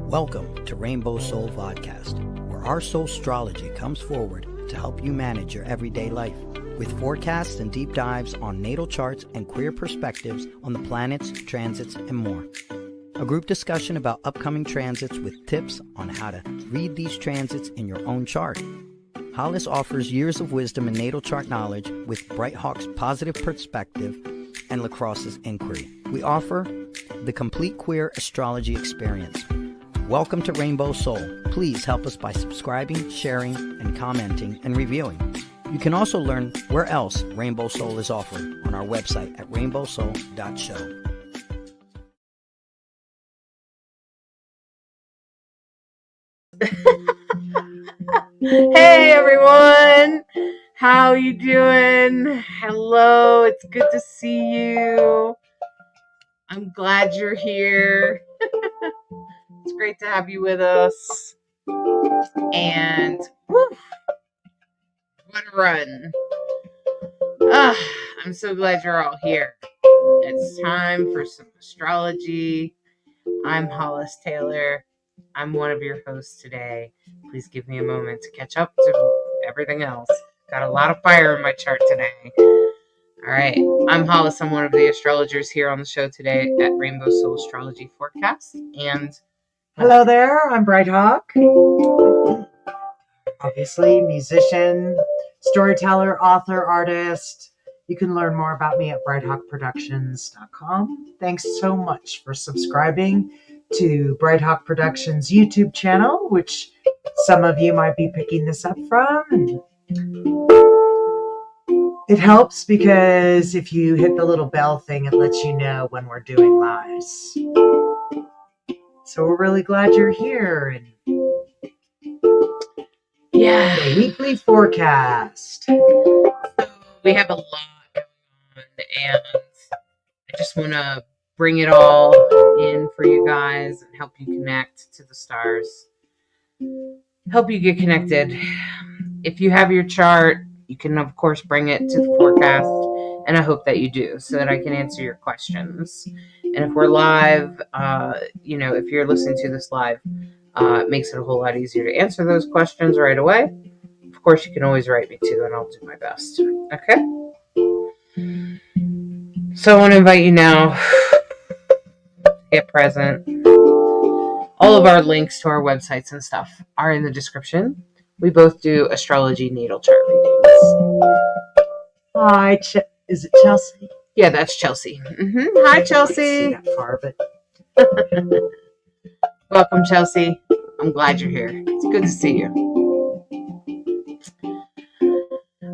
Welcome to Rainbow Soul Podcast, where our soulstrology comes forward to help you manage your everyday life, with forecasts and deep dives on natal charts and queer perspectives on the planets, transits, and more. A group discussion about upcoming transits with tips on how to read these transits in your own chart. Hollis offers years of wisdom and natal chart knowledge with Bright Hawk's positive perspective and Lacrosse's inquiry. We offer the complete queer astrology experience. Welcome to Rainbow Soul. Please help us by subscribing, sharing, and commenting and reviewing. You can also learn where else Rainbow Soul is offered on our website at rainbowsoul.show. Hey everyone, how you doing? Hello, it's good to see you. I'm glad you're here. It's great to have you with us. And whew, what a run. I'm so glad you're all here. It's time for some astrology. I'm Hollis Taylor. I'm one of your hosts today. Please give me a moment to catch up to everything else. Got a lot of fire in my chart today. All right. I'm Hollis. I'm one of the astrologers here on the show today at Rainbow Soulstrology Forecast. And hello there. I'm Bright Hawk. Obviously, musician, storyteller, author, artist. You can learn more about me at brighthawkproductions.com. Thanks so much for subscribing to Bright Hawk Productions YouTube channel, which some of you might be picking this up from. And it helps because if you hit the little bell thing, it lets you know when we're doing lives. So we're really glad you're here. And yeah, the weekly forecast. we have a lot going on, and I just want to bring it all in for you guys and help you connect to the stars. Help you get connected. If you have your chart, you can, of course, bring it to the forecast, and I hope that you do so that I can answer your questions. And if we're live, if you're listening to this live, it makes it a whole lot easier to answer those questions right away. Of course, you can always write me too, and I'll do my best. Okay? So I want to invite you now to get present. All of our links to our websites and stuff are in the description. We both do astrology natal chart readings. Hi, is it Chelsea? Yeah, that's Chelsea. Hi, Chelsea. I can't see that far, but welcome, Chelsea. I'm glad you're here. It's good to see you.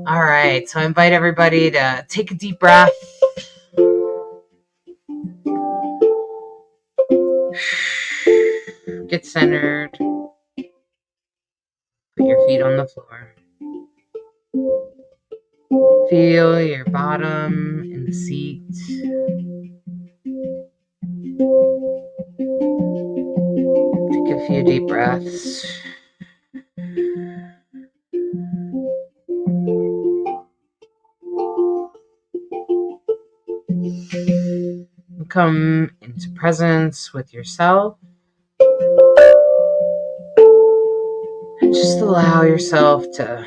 All right, so I invite everybody to take a deep breath. Get centered. Put your feet on the floor. Feel your bottom in the seat. Take a few deep breaths. Come into presence with yourself. And just allow yourself to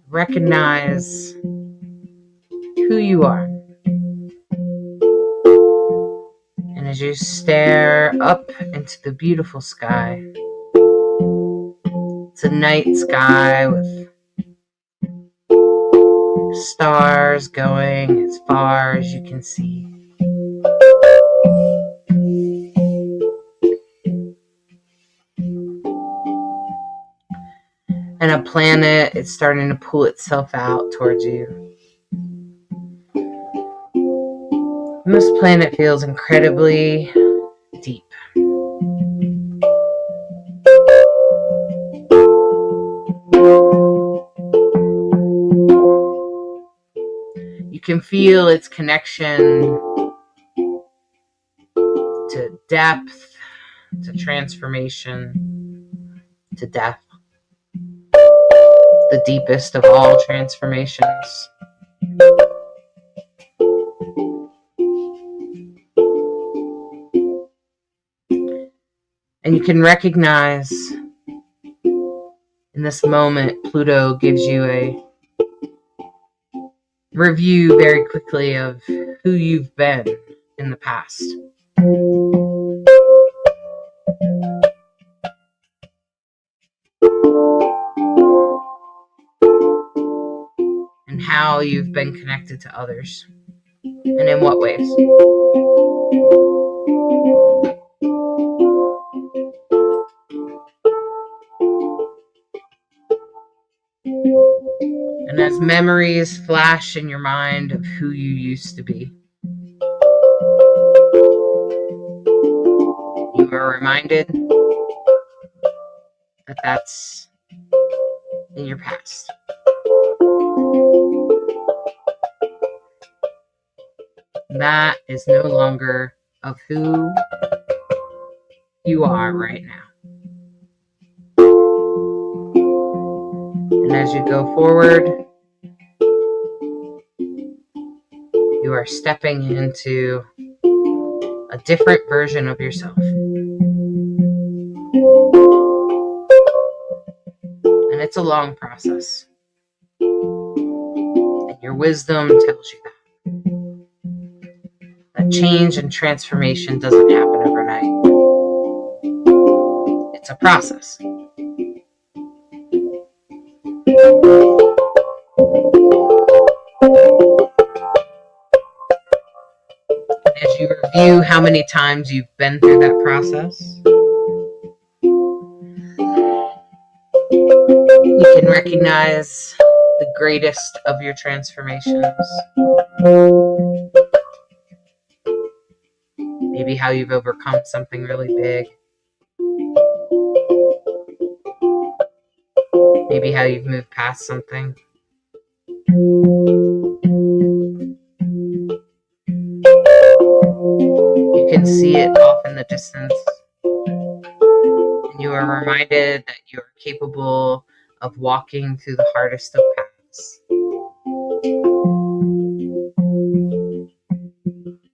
recognize who you are. And as you stare up into the beautiful sky, it's a night sky with stars going as far as you can see. And a planet is starting to pull itself out towards you. And this planet feels incredibly deep. You can feel its connection to depth, to transformation, to death. The deepest of all transformations. And you can recognize in this moment, Pluto gives you a review very quickly of who you've been in the past. And how you've been connected to others. And in what ways. And as memories flash in your mind of who you used to be, you are reminded that that's in your past. That is no longer of who you are right now. And as you go forward, you are stepping into a different version of yourself. And it's a long process. And your wisdom tells you that. That change and transformation doesn't happen overnight. It's a process. As you review how many times you've been through that process, you can recognize the greatest of your transformations. Maybe how you've overcome something really big. Maybe how you've moved past something. You can see it off in the distance. And you are reminded that you are capable of walking through the hardest of paths.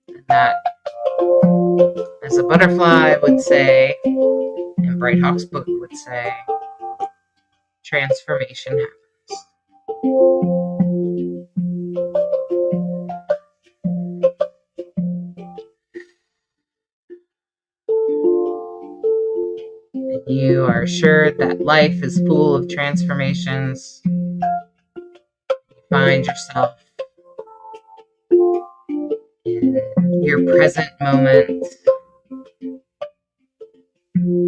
And that, as a butterfly would say, and Bright Hawk's book would say, transformation happens. And you are assured that life is full of transformations. You find yourself in your present moment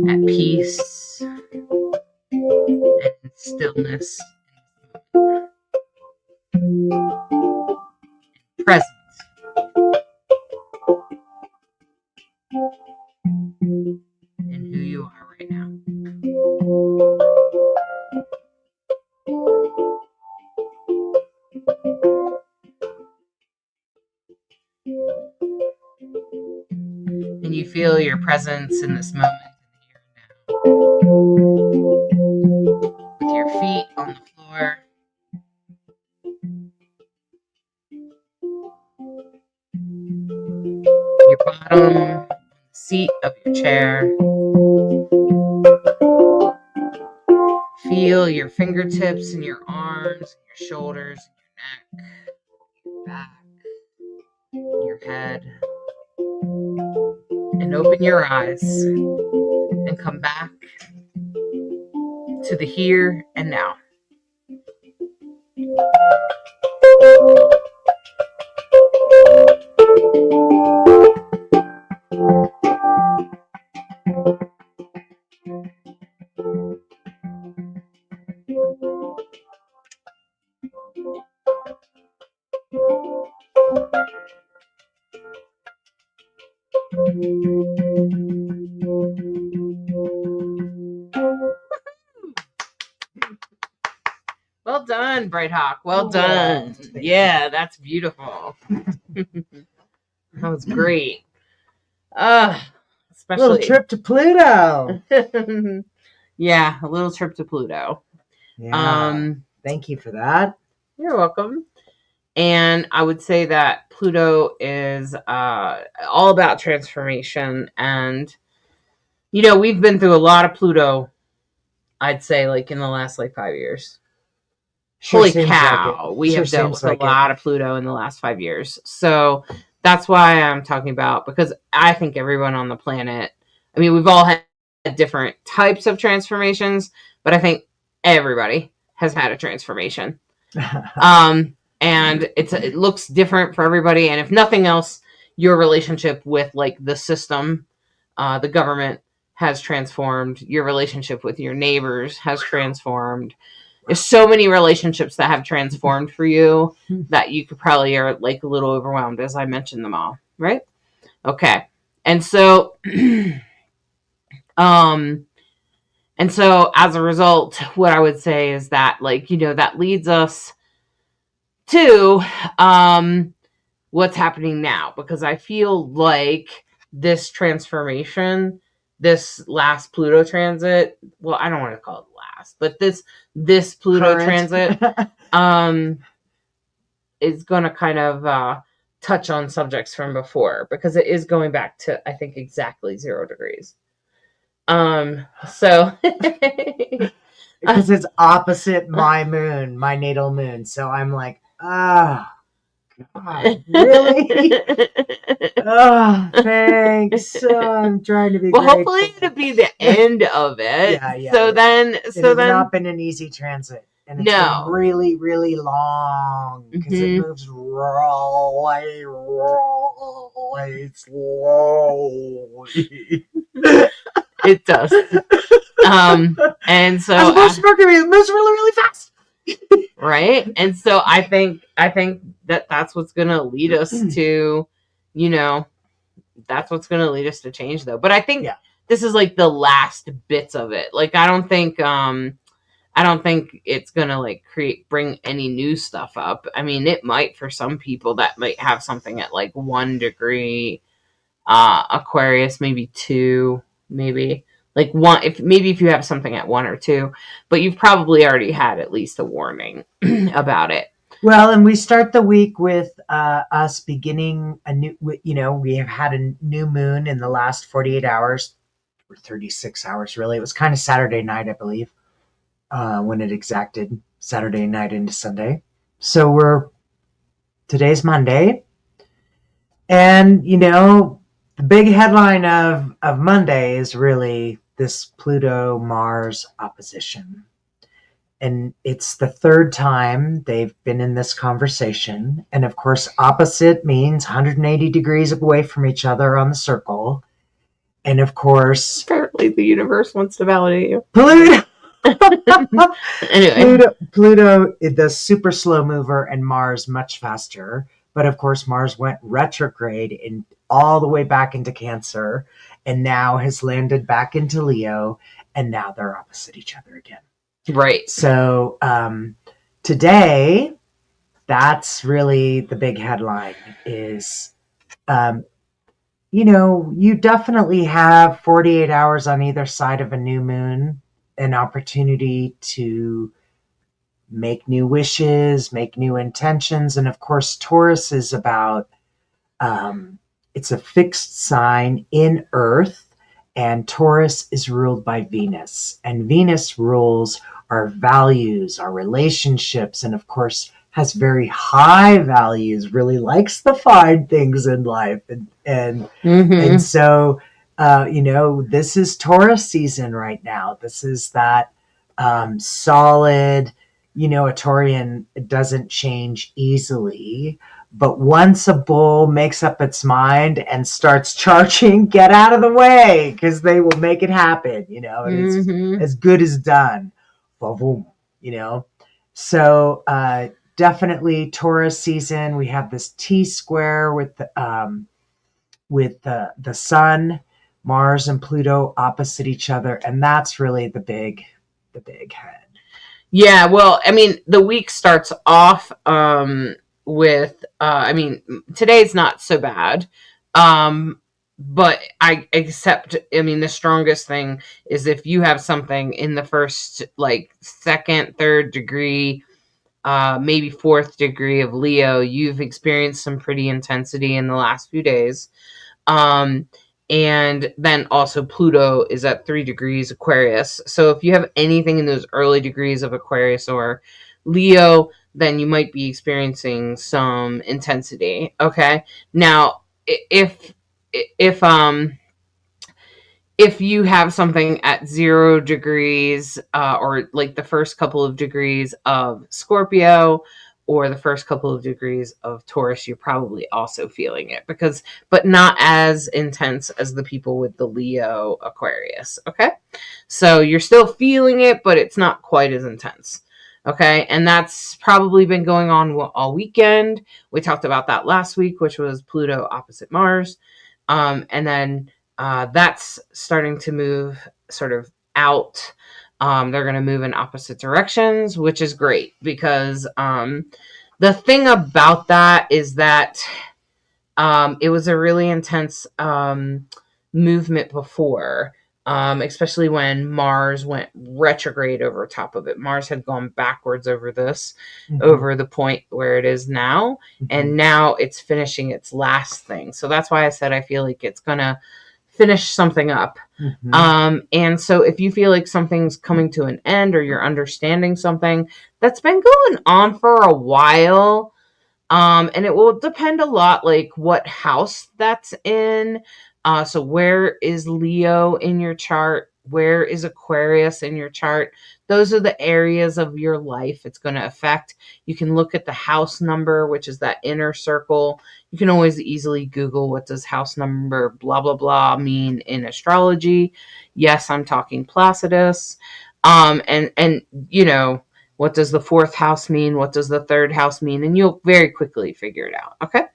at peace and stillness, present in who you are right now. And you feel your presence in this moment, here and now, with your feet on the floor. Your bottom on the seat of your chair. Feel your fingertips and your arms, and your shoulders, and your neck, your back, your head. And open your eyes and come back to the here and now. Well done, Bright Hawk. Well done. Yeah, that's beautiful. That was great. Especially Little trip to Pluto. Yeah, a little trip to Pluto. Yeah. Thank you for that. You're welcome. And I would say that Pluto is all about transformation, and we've been through a lot of Pluto, I'd say, like in the last like 5 years. Sure Holy seems cow, like it. we Sure have dealt seems with a like it. lot of Pluto in the last 5 years. So that's why I'm talking about, because I think everyone on the planet, I mean, we've all had different types of transformations, but I think everybody has had a transformation. And it looks different for everybody. And if nothing else, your relationship with like the system, the government has transformed. Your relationship with your neighbors has transformed. There's so many relationships that have transformed for you that you could probably are like a little overwhelmed, as I mentioned them all, right? Okay. And so, and so as a result, what I would say is that, like, that leads us to, what's happening now, because I feel like this transformation, this last Pluto transit, well, I don't want to call it last, but this Pluto transit is going to kind of touch on subjects from before, because it is going back to, I think, exactly 0 degrees. So because it's opposite my moon, my natal moon. So I'm like, God, really? Oh, thanks. I'm trying to be well, grateful. hopefully it'll be the end of it. Yeah. So then, it has not been an easy transit, and it's been really, really long because it moves really, really slowly. It does. And so as opposed to Mercury, it moves really, really fast. Right. And so I think that that's what's going to lead us to, that's what's going to lead us to change, though. But I think this is like the last bits of it. Like, I don't think it's going to like bring any new stuff up. I mean, it might for some people that might have something at like 1 degree, Aquarius, maybe 2, maybe. Like 1, if you have something at 1 or 2, but you've probably already had at least a warning about it. Well, and we start the week with us beginning a new, we have had a new moon in the last 48 hours, or 36 hours, really. It was kind of Saturday night, I believe, when it exacted Saturday night into Sunday. So today's Monday. And, the big headline of Monday is really this Pluto-Mars opposition. And it's the third time they've been in this conversation. And of course, opposite means 180 degrees away from each other on the circle. And of course, apparently the universe wants to validate you. Pluto. Anyway. Pluto is the super slow mover and Mars much faster. But of course, Mars went retrograde and all the way back into Cancer and now has landed back into Leo. And now they're opposite each other again. Right. So today, that's really the big headline is, you definitely have 48 hours on either side of a new moon, an opportunity to make new wishes, make new intentions. And of course, Taurus is about, it's a fixed sign in Earth. And Taurus is ruled by Venus. And Venus rules our values, our relationships, and of course has very high values, really likes the fine things in life. And so, this is Taurus season right now. This is that solid, a Taurian doesn't change easy. But once a bull makes up its mind and starts charging, get out of the way, because they will make it happen, and it's as good as done. Boom, So definitely Taurus season. We have this T-square with the sun, Mars and Pluto opposite each other, and that's really the big head. Yeah, well, I mean, the week starts off with today's not so bad, but the strongest thing is if you have something in the first, like, 2nd, 3rd degree, maybe 4th degree of Leo, you've experienced some pretty intensity in the last few days, And then also Pluto is at 3 degrees Aquarius. So if you have anything in those early degrees of Aquarius or Leo, then you might be experiencing some intensity. Okay. Now, if if you have something at 0 degrees, or like the first couple of degrees of Scorpio or the first couple of degrees of Taurus, you're probably also feeling it, but not as intense as the people with the Leo Aquarius. Okay. So you're still feeling it, but it's not quite as intense. Okay. And that's probably been going on all weekend. We talked about that last week, which was Pluto opposite Mars. And then that's starting to move sort of out. They're going to move in opposite directions, which is great because the thing about that is that it was a really intense movement before, especially when Mars went retrograde over top of it. Mars had gone backwards over this, over the point where it is now, and now it's finishing its last thing. So that's why I said I feel like it's going to finish something up. And so if you feel like something's coming to an end or you're understanding something that's been going on for a while, and it will depend a lot like what house that's in. So where is Leo in your chart? Where is Aquarius in your chart? Those are the areas of your life it's going to affect. You can look at the house number, which is that inner circle. You can always easily Google what does house number blah, blah, blah mean in astrology. Yes, I'm talking Placidus. And you know, what does the 4th house mean? What does the 3rd house mean? And you'll very quickly figure it out. Okay.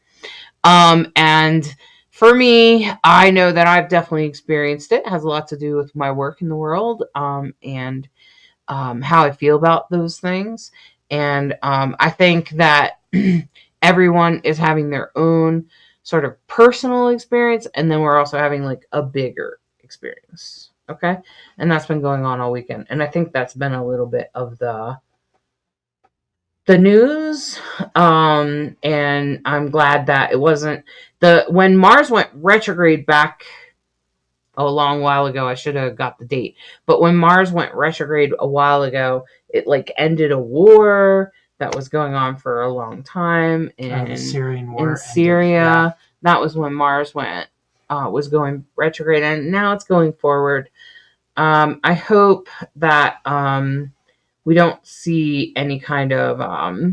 And for me, I know that I've definitely experienced it. It has a lot to do with my work in the world, and how I feel about those things. And I think that everyone is having their own sort of personal experience, and then we're also having like a bigger experience. Okay. And that's been going on all weekend. And I think that's been a little bit of the news. And I'm glad that it wasn't when Mars went retrograde back a long while ago. I should have got the date, but when Mars went retrograde a while ago, it like ended a war that was going on for a long time the Syrian war in Syria. That was when Mars was going retrograde, and now it's going forward. I hope that we don't see any kind of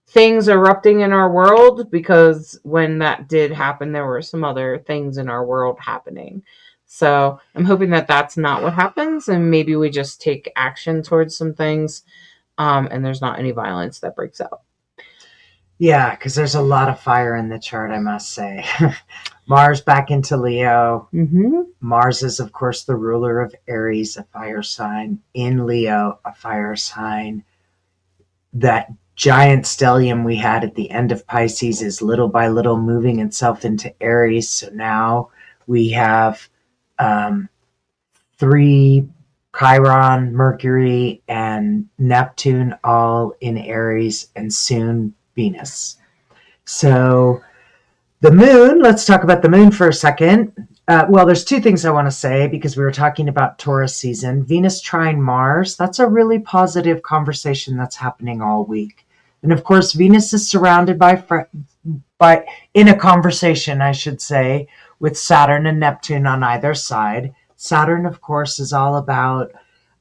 things erupting in our world, because when that did happen, there were some other things in our world happening. So I'm hoping that that's not what happens, and maybe we just take action towards some things, and there's not any violence that breaks out. Yeah, because there's a lot of fire in the chart, I must say. Mars back into Leo. Mars is, of course, the ruler of Aries, a fire sign. In Leo, a fire sign. That giant stellium we had at the end of Pisces is little by little moving itself into Aries. So now we have 3 Chiron, Mercury, and Neptune all in Aries, and soon Venus. So the moon, let's talk about the moon for a second. Well, there's 2 things I want to say, because we were talking about Taurus season. Venus trine Mars, that's a really positive conversation that's happening all week. And of course, Venus is surrounded by in a conversation, I should say, with Saturn and Neptune on either side. Saturn, of course, is all about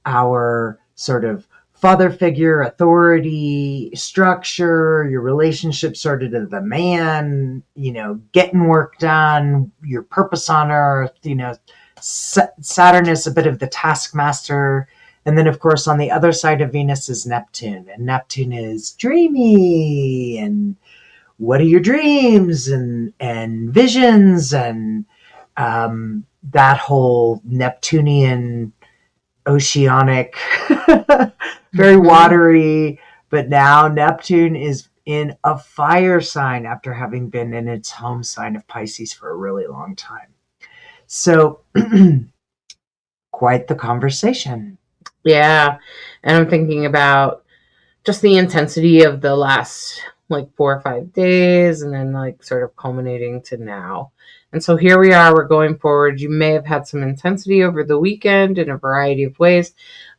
our sort of father figure, authority, structure, your relationship sort of to the man, you know, getting work done, your purpose on earth. You know, Saturn is a bit of the taskmaster. And then, of course, on the other side of Venus is Neptune. And Neptune is dreamy, and what are your dreams and visions, and that whole Neptunian oceanic, very watery. But now Neptune is in a fire sign after having been in its home sign of Pisces for a really long time. So quite the conversation. Yeah. And I'm thinking about just the intensity of the last like 4 or 5 days, and then like sort of culminating to now. And so here we are, we're going forward. You may have had some intensity over the weekend in a variety of ways.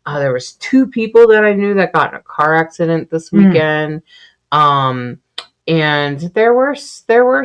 There was 2 people that I knew that got in a car accident this weekend. And there were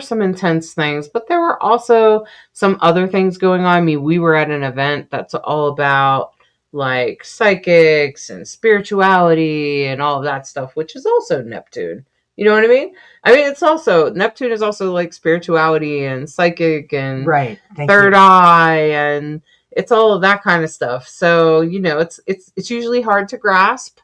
some intense things, but there were also some other things going on. I mean, we were at an event that's all about like psychics and spirituality and all of that stuff, which is also Neptune. You know what I mean? I mean, it's also, Neptune is also like spirituality and psychic and Right. third eye, and it's all of that kind of stuff. So, you know, it's usually hard to grasp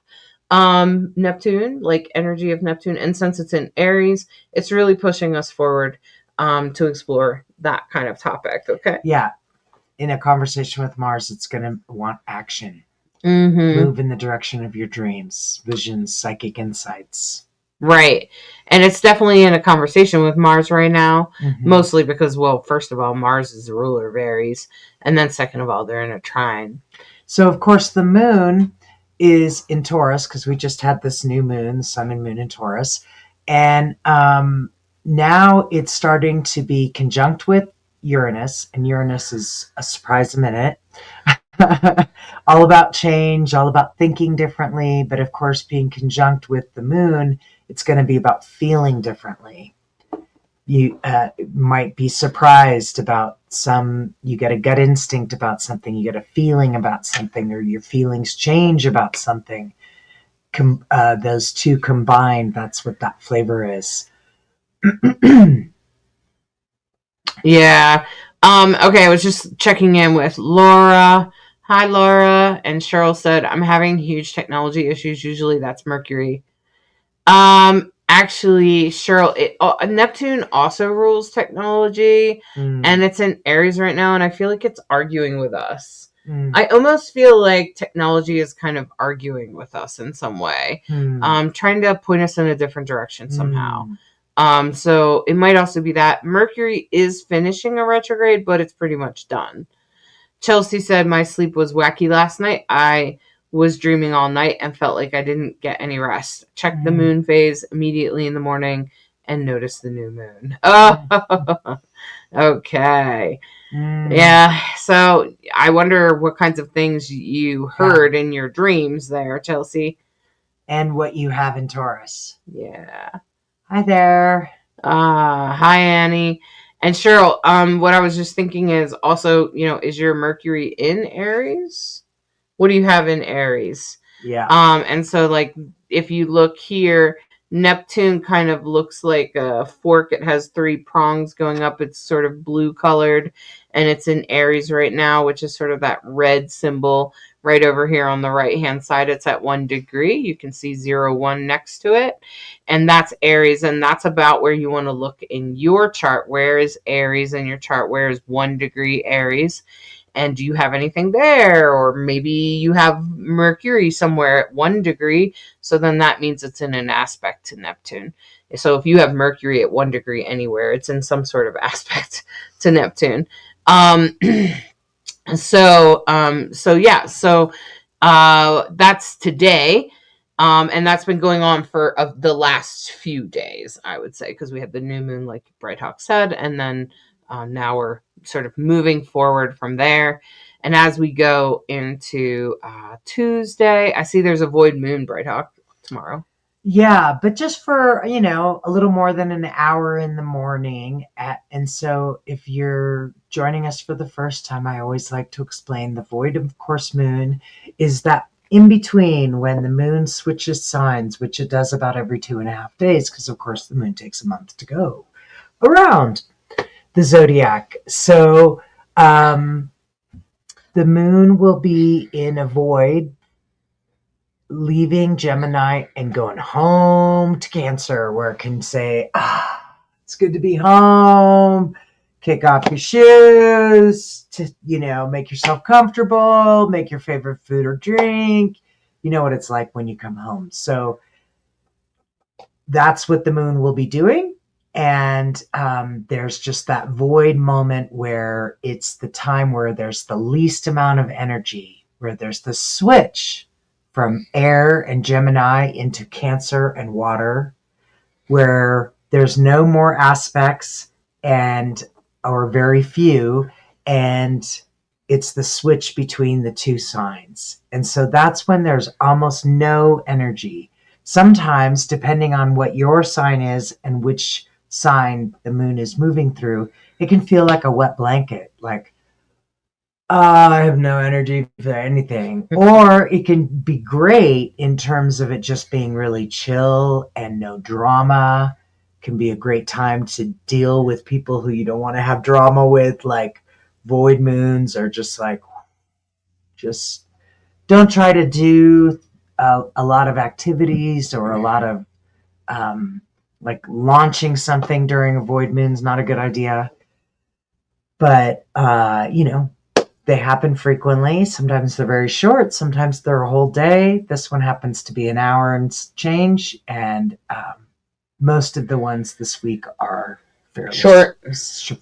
Neptune, like energy of Neptune, and since it's in Aries, it's really pushing us forward to explore that kind of topic. Okay. Yeah. In a conversation with Mars, it's going to want action. Mm-hmm. Move in the direction of your dreams, visions, psychic insights. Right. And it's definitely in a conversation with Mars right now, mostly because, well, first of all, Mars is the ruler of Aries, and then second of all, they're in a trine. So, of course, the moon is in Taurus because we just had this new moon, sun and moon in Taurus. And now it's starting to be conjunct with Uranus, and Uranus is a surprise a minute. All about change, all about thinking differently, but of course being conjunct with the moon, it's going to be about feeling differently. You might be surprised about you get a gut instinct about something, you get a feeling about something, or your feelings change about something. Those two combined, that's what that flavor is. Yeah. Okay, I was just checking in with Laura. Hi, Laura. And Cheryl said, I'm having huge technology issues. Usually that's Mercury. Actually, Cheryl, Neptune also rules technology, and it's in Aries right now, and I feel like it's arguing with us. I almost feel like technology is kind of arguing with us in some way, trying to point us in a different direction somehow. So it might also be that Mercury is finishing a retrograde, but it's pretty much done. Chelsea said, my sleep was wacky last night. I was dreaming all night and felt like I didn't get any rest. Checked the moon phase immediately in the morning and noticed the new moon. Oh, okay. Yeah. So I wonder what kinds of things you heard in your dreams there, Chelsea. And what you have in Taurus. Yeah. Hi there. Hi, Annie. And Cheryl, what I was just thinking is also, you know, is your Mercury in Aries? What do you have in Aries? Yeah. And so, like, if you look here, Neptune kind of looks like a fork. It has 3 prongs going up. It's sort of blue colored, and it's in Aries right now, which is sort of that red symbol right over here on the right-hand side. It's at 1 degree. You can see 0, 1 next to it. And that's Aries, and that's about where you want to look in your chart. Where is Aries in your chart? Where is 1 degree Aries? And do you have anything there? Or maybe you have Mercury somewhere at 1 degree. So then that means it's in an aspect to Neptune. So if you have Mercury at 1 degree anywhere, it's in some sort of aspect to Neptune. So that's today. And that's been going on for the last few days, I would say, because we had the new moon, like Bright Hawk said, and then now we're sort of moving forward from there. And as we go into Tuesday, I see there's a void moon, Bright Hawk, tomorrow. Yeah, but just for, a little more than an hour in the morning. And so if you're joining us for the first time, I always like to explain the void, of course, moon is that in between when the moon switches signs, which it does about every 2.5 days, because of course the moon takes a month to go around the zodiac. So the moon will be in a void, leaving Gemini and going home to Cancer, where it can say, it's good to be home, kick off your shoes, to, make yourself comfortable, make your favorite food or drink. You know what it's like when you come home. So that's what the moon will be doing. And there's just that void moment where it's the time where there's the least amount of energy, where there's the switch from air and Gemini into Cancer and water. where there's no more aspects or very few, and it's the switch between the two signs. And so that's when there's almost no energy. Sometimes, depending on what your sign is and which sign the moon is moving through, it can feel like a wet blanket, like, I have no energy for anything. Or it can be great in terms of it just being really chill and no drama. It can be a great time to deal with people who you don't want to have drama with, like void moons, or just don't try to do a lot of activities or a lot of like launching something during a void moon is not a good idea. But, they happen frequently. Sometimes they're very short. Sometimes they're a whole day. This one happens to be an hour and change. And most of the ones this week are fairly short.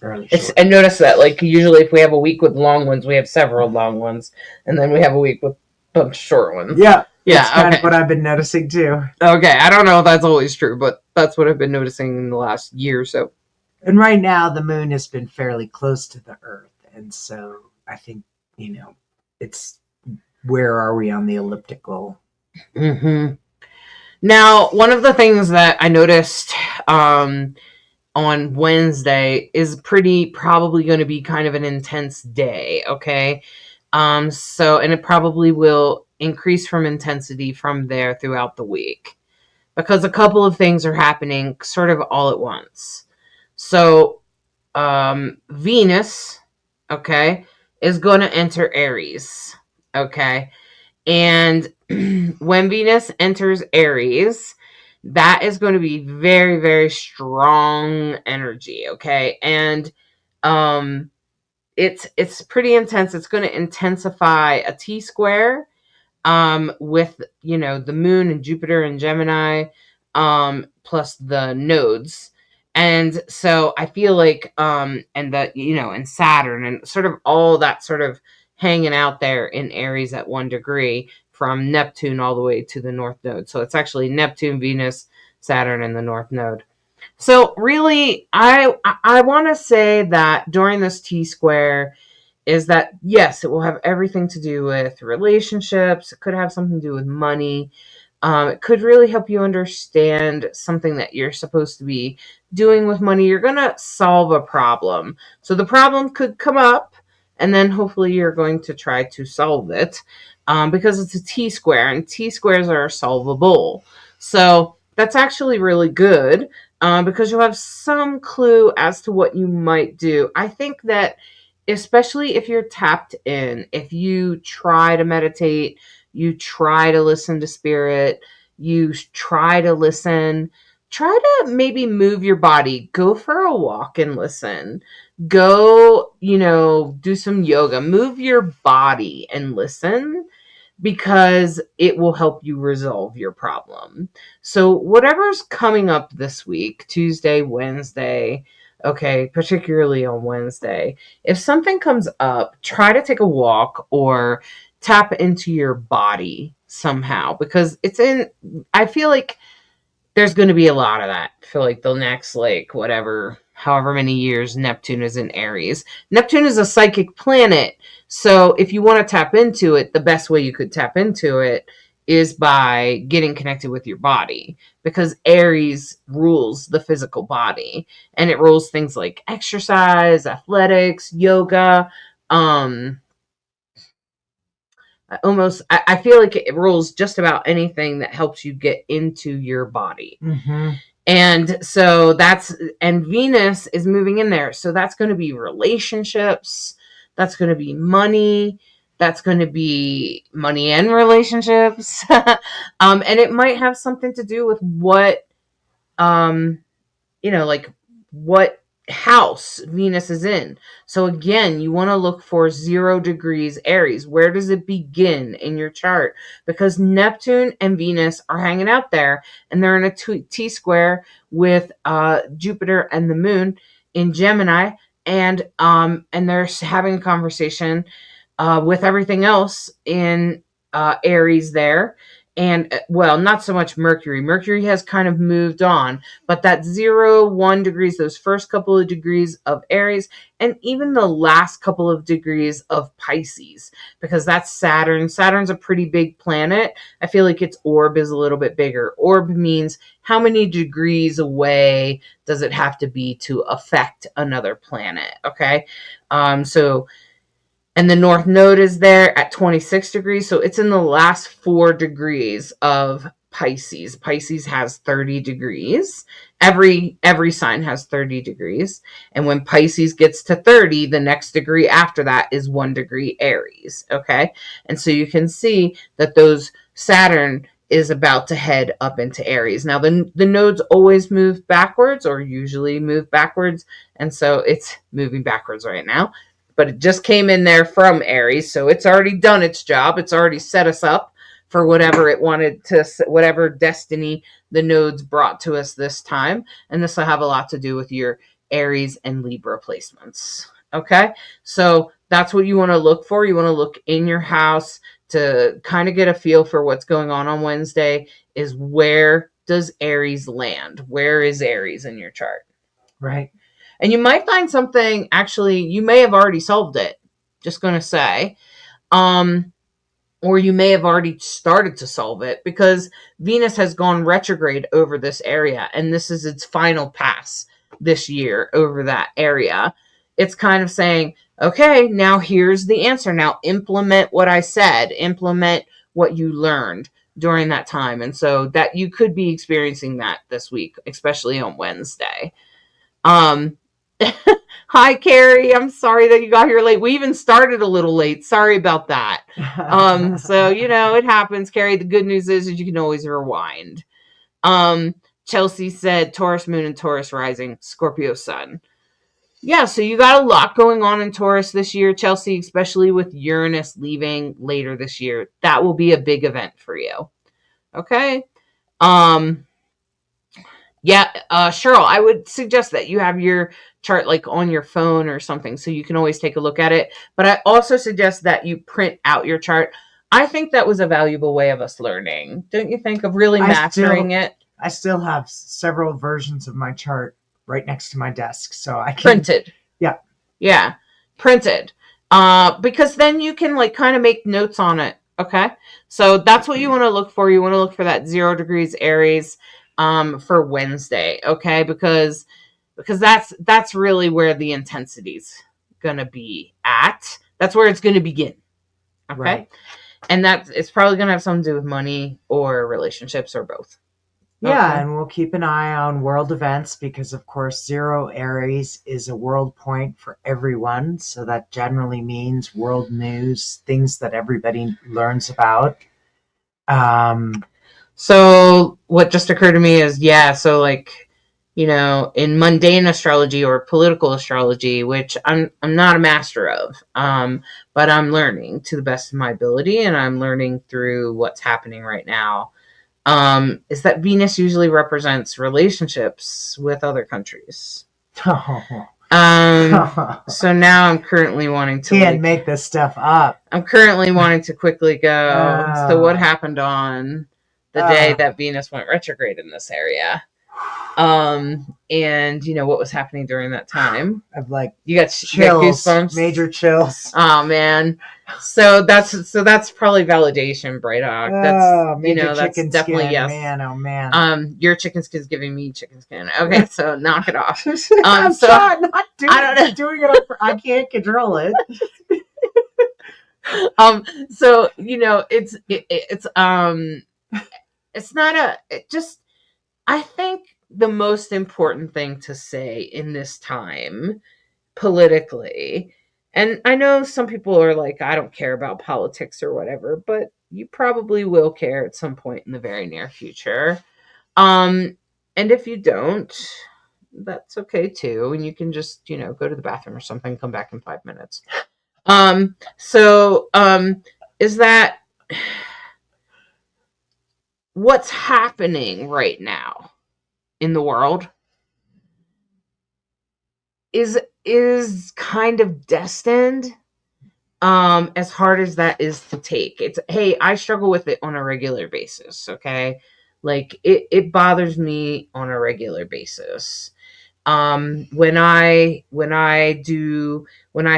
Fairly short. And notice that, like, usually if we have a week with long ones, we have several long ones. And then we have a week with a bunch of short ones. Yeah. That's kind of what I've been noticing too. Okay. I don't know if that's always true, but that's what I've been noticing in the last year or so. And right now the moon has been fairly close to the earth. And so I think, it's where are we on the elliptical? Mm-hmm. Now, one of the things that I noticed on Wednesday is probably going to be kind of an intense day, okay? And it probably will increase from intensity from there throughout the week, because a couple of things are happening sort of all at once. So, Venus, okay, is going to enter Aries, okay? And when Venus enters Aries, that is going to be very, very strong energy, okay? And it's pretty intense. It's going to intensify a T-square with, the moon and Jupiter and Gemini, plus the nodes. And so I feel like, and Saturn and sort of all that sort of hanging out there in Aries at 1 degree from Neptune all the way to the North Node. So it's actually Neptune, Venus, Saturn, and the North Node. So really, I want to say that during this T-square is that, yes, it will have everything to do with relationships. It could have something to do with money. It could really help you understand something that you're supposed to be doing with money. You're going to solve a problem. So the problem could come up, and then hopefully you're going to try to solve it, because it's a T-square, and T-squares are solvable. So that's actually really good, because you'll have some clue as to what you might do. I think that especially if you're tapped in, if you try to meditate, you try to listen to spirit, you try to listen, try to maybe move your body, go for a walk and listen, go, do some yoga, move your body and listen, because it will help you resolve your problem. So whatever's coming up this week, Tuesday, Wednesday, okay, particularly on Wednesday, if something comes up, try to take a walk or tap into your body somehow, because I feel like there's going to be a lot of that for like the next, however many years Neptune is in Aries. Neptune is a psychic planet. So if you want to tap into it, the best way you could tap into it is by getting connected with your body, because Aries rules the physical body, and it rules things like exercise, athletics, yoga. I feel like it rules just about anything that helps you get into your body. Mm-hmm. And so and Venus is moving in there. So that's going to be relationships. That's going to be money. That's going to be money and relationships. And it might have something to do with what house Venus is in. So again, you want to look for 0 degrees Aries. Where does it begin in your chart? Because Neptune and Venus are hanging out there, and they're in a T-square with Jupiter and the moon in Gemini, and they're having a conversation with everything else in Aries there. and well, not so much Mercury. Mercury has kind of moved on, but that 0, 1 degrees, those first couple of degrees of Aries, and even the last couple of degrees of Pisces, because that's Saturn. Saturn's a pretty big planet. I feel like its orb is a little bit bigger. Orb means how many degrees away does it have to be to affect another planet? Okay. So and the North Node is there at 26 degrees. So it's in the last 4 degrees of Pisces. Pisces has 30 degrees. Every sign has 30 degrees. And when Pisces gets to 30, the next degree after that is 1 degree Aries. Okay. And so you can see that those Saturn is about to head up into Aries. Now the nodes always move backwards, or usually move backwards. And so it's moving backwards right now. But it just came in there from Aries, so it's already done its job. It's already set us up for whatever it wanted to, whatever destiny the nodes brought to us this time. And this will have a lot to do with your Aries and Libra placements. Okay, so that's what you want to look for. You want to look in your house to kind of get a feel for what's going on Wednesday. Is where does Aries land? Where is Aries in your chart? Right. And you might find something, actually, you may have already solved it. Just going to say. Or you may have already started to solve it, because Venus has gone retrograde over this area. And this is its final pass this year over that area. It's kind of saying, okay, now here's the answer. Now implement what I said. Implement what you learned during that time. And so that you could be experiencing that this week, especially on Wednesday. Hi, Carrie. I'm sorry that you got here late. We even started a little late. Sorry about that. So, it happens, Carrie. The good news is you can always rewind. Chelsea said Taurus moon and Taurus rising, Scorpio sun. Yeah, so you got a lot going on in Taurus this year, Chelsea, especially with Uranus leaving later this year. That will be a big event for you. Okay. Yeah, Cheryl, I would suggest that you have your chart like on your phone or something, so you can always take a look at it. But I also suggest that you print out your chart. I think that was a valuable way of us learning. Don't you think, of really mastering it? I still have several versions of my chart right next to my desk, so I can... Printed. Yeah. Yeah, printed. Because then you can like kind of make notes on it, okay? So that's what you want to look for. You want to look for that 0 degrees Aries for Wednesday, okay? Because that's really where the intensity's gonna be at. That's where it's gonna begin, okay? Right. And it's probably gonna have something to do with money or relationships or both. Yeah, okay. And we'll keep an eye on world events, because of course 0 Aries is a world point for everyone, so that generally means world news, things that everybody learns about. So what just occurred to me is, so like, in mundane astrology or political astrology, which I'm not a master of, but I'm learning to the best of my ability, and I'm learning through what's happening right now, is that Venus usually represents relationships with other countries. So now I'm currently wanting to... Can't make this stuff up. I'm currently wanting to quickly go, so what happened on the day that Venus went retrograde in this area? And what was happening during that time? I've like you got goosebumps, major chills. Oh man, so that's probably validation, Bright Hawk. That's that's definitely skin. Yes. Man, oh man. Your chicken skin is giving me chicken skin. Okay, so knock it off. I'm not doing it. I can't control it. So it's not I think the most important thing to say in this time politically, and I know some people are like, I don't care about politics or whatever, but you probably will care at some point in the very near future. And if you don't, that's okay too. And you can just, go to the bathroom or something, come back in 5 minutes. Is that what's happening right now in the world is kind of destined as hard as that is to take. It's, hey, I struggle with it on a regular basis, okay? Like it bothers me on a regular basis. When I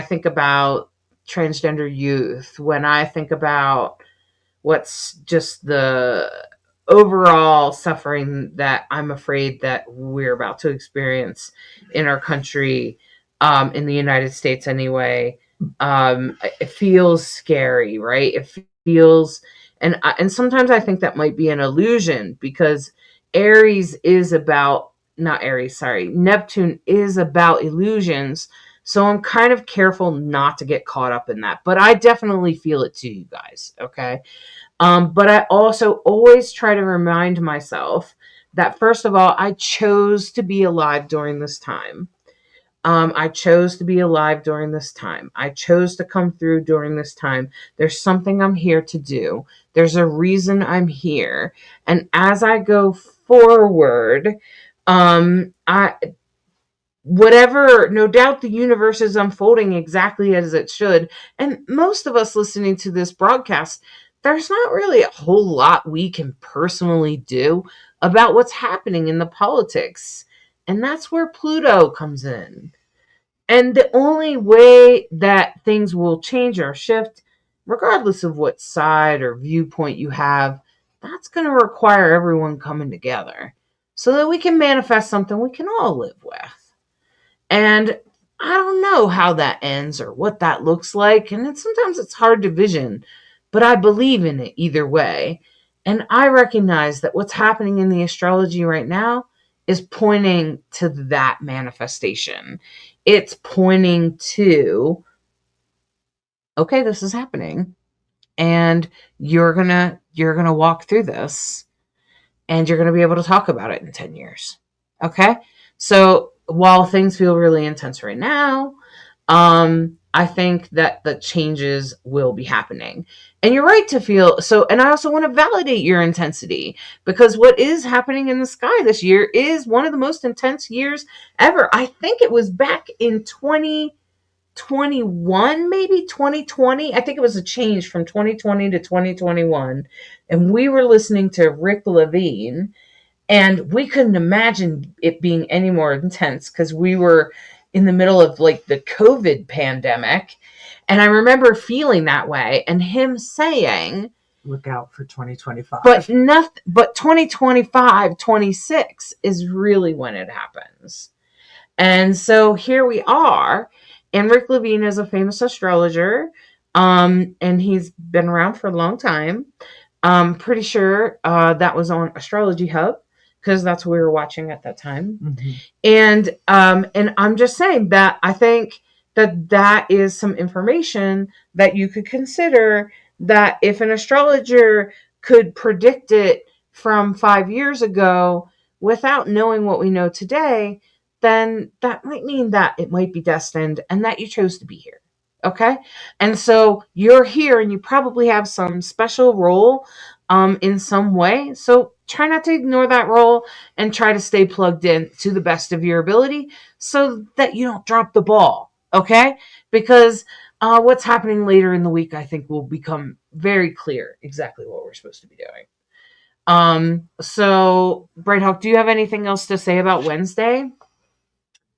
think about transgender youth, when I think about what's just the overall suffering that I'm afraid that we're about to experience in our country, in the United States anyway, it feels scary, right? It feels, and sometimes I think that might be an illusion, because Aries is about, not Aries, sorry, Neptune is about illusions. So I'm kind of careful not to get caught up in that. But I definitely feel it too, you guys, okay? But I also always try to remind myself that, first of all, I chose to be alive during this time. I chose to be alive during this time. I chose to come through during this time. There's something I'm here to do. There's a reason I'm here. And as I go forward, I whatever, no doubt the universe is unfolding exactly as it should. And most of us listening to this broadcast, there's not really a whole lot we can personally do about what's happening in the politics. And that's where Pluto comes in. And the only way that things will change or shift, regardless of what side or viewpoint you have, that's going to require everyone coming together so that we can manifest something we can all live with. And I don't know how that ends or what that looks like. And sometimes it's hard to vision, but I believe in it either way. And I recognize that what's happening in the astrology right now is pointing to that manifestation. It's pointing to, okay, this is happening. And you're gonna walk through this, and you're gonna be able to talk about it in 10 years. Okay? So while things feel really intense right now, I think that the changes will be happening. And you're right to feel so. And I also want to validate your intensity, because what is happening in the sky this year is one of the most intense years ever. I think it was back in 2021, maybe 2020. I think it was a change from 2020 to 2021. And we were listening to Rick Levine, and we couldn't imagine it being any more intense because we were in the middle of like the COVID pandemic. And I remember feeling that way, and him saying, look out for 2025. But 2025, 26 is really when it happens. And so here we are. And Rick Levine is a famous astrologer. And he's been around for a long time. I'm pretty sure that was on Astrology Hub, because that's what we were watching at that time. Mm-hmm. And I'm just saying that I think that is some information that you could consider, that if an astrologer could predict it from 5 years ago without knowing what we know today, then that might mean that it might be destined and that you chose to be here. Okay? And so you're here, and you probably have some special role in some way. So try not to ignore that role, and try to stay plugged in to the best of your ability so that you don't drop the ball. Okay? Because what's happening later in the week, I think, will become very clear exactly what we're supposed to be doing. So Bright Hawk, do you have anything else to say about Wednesday?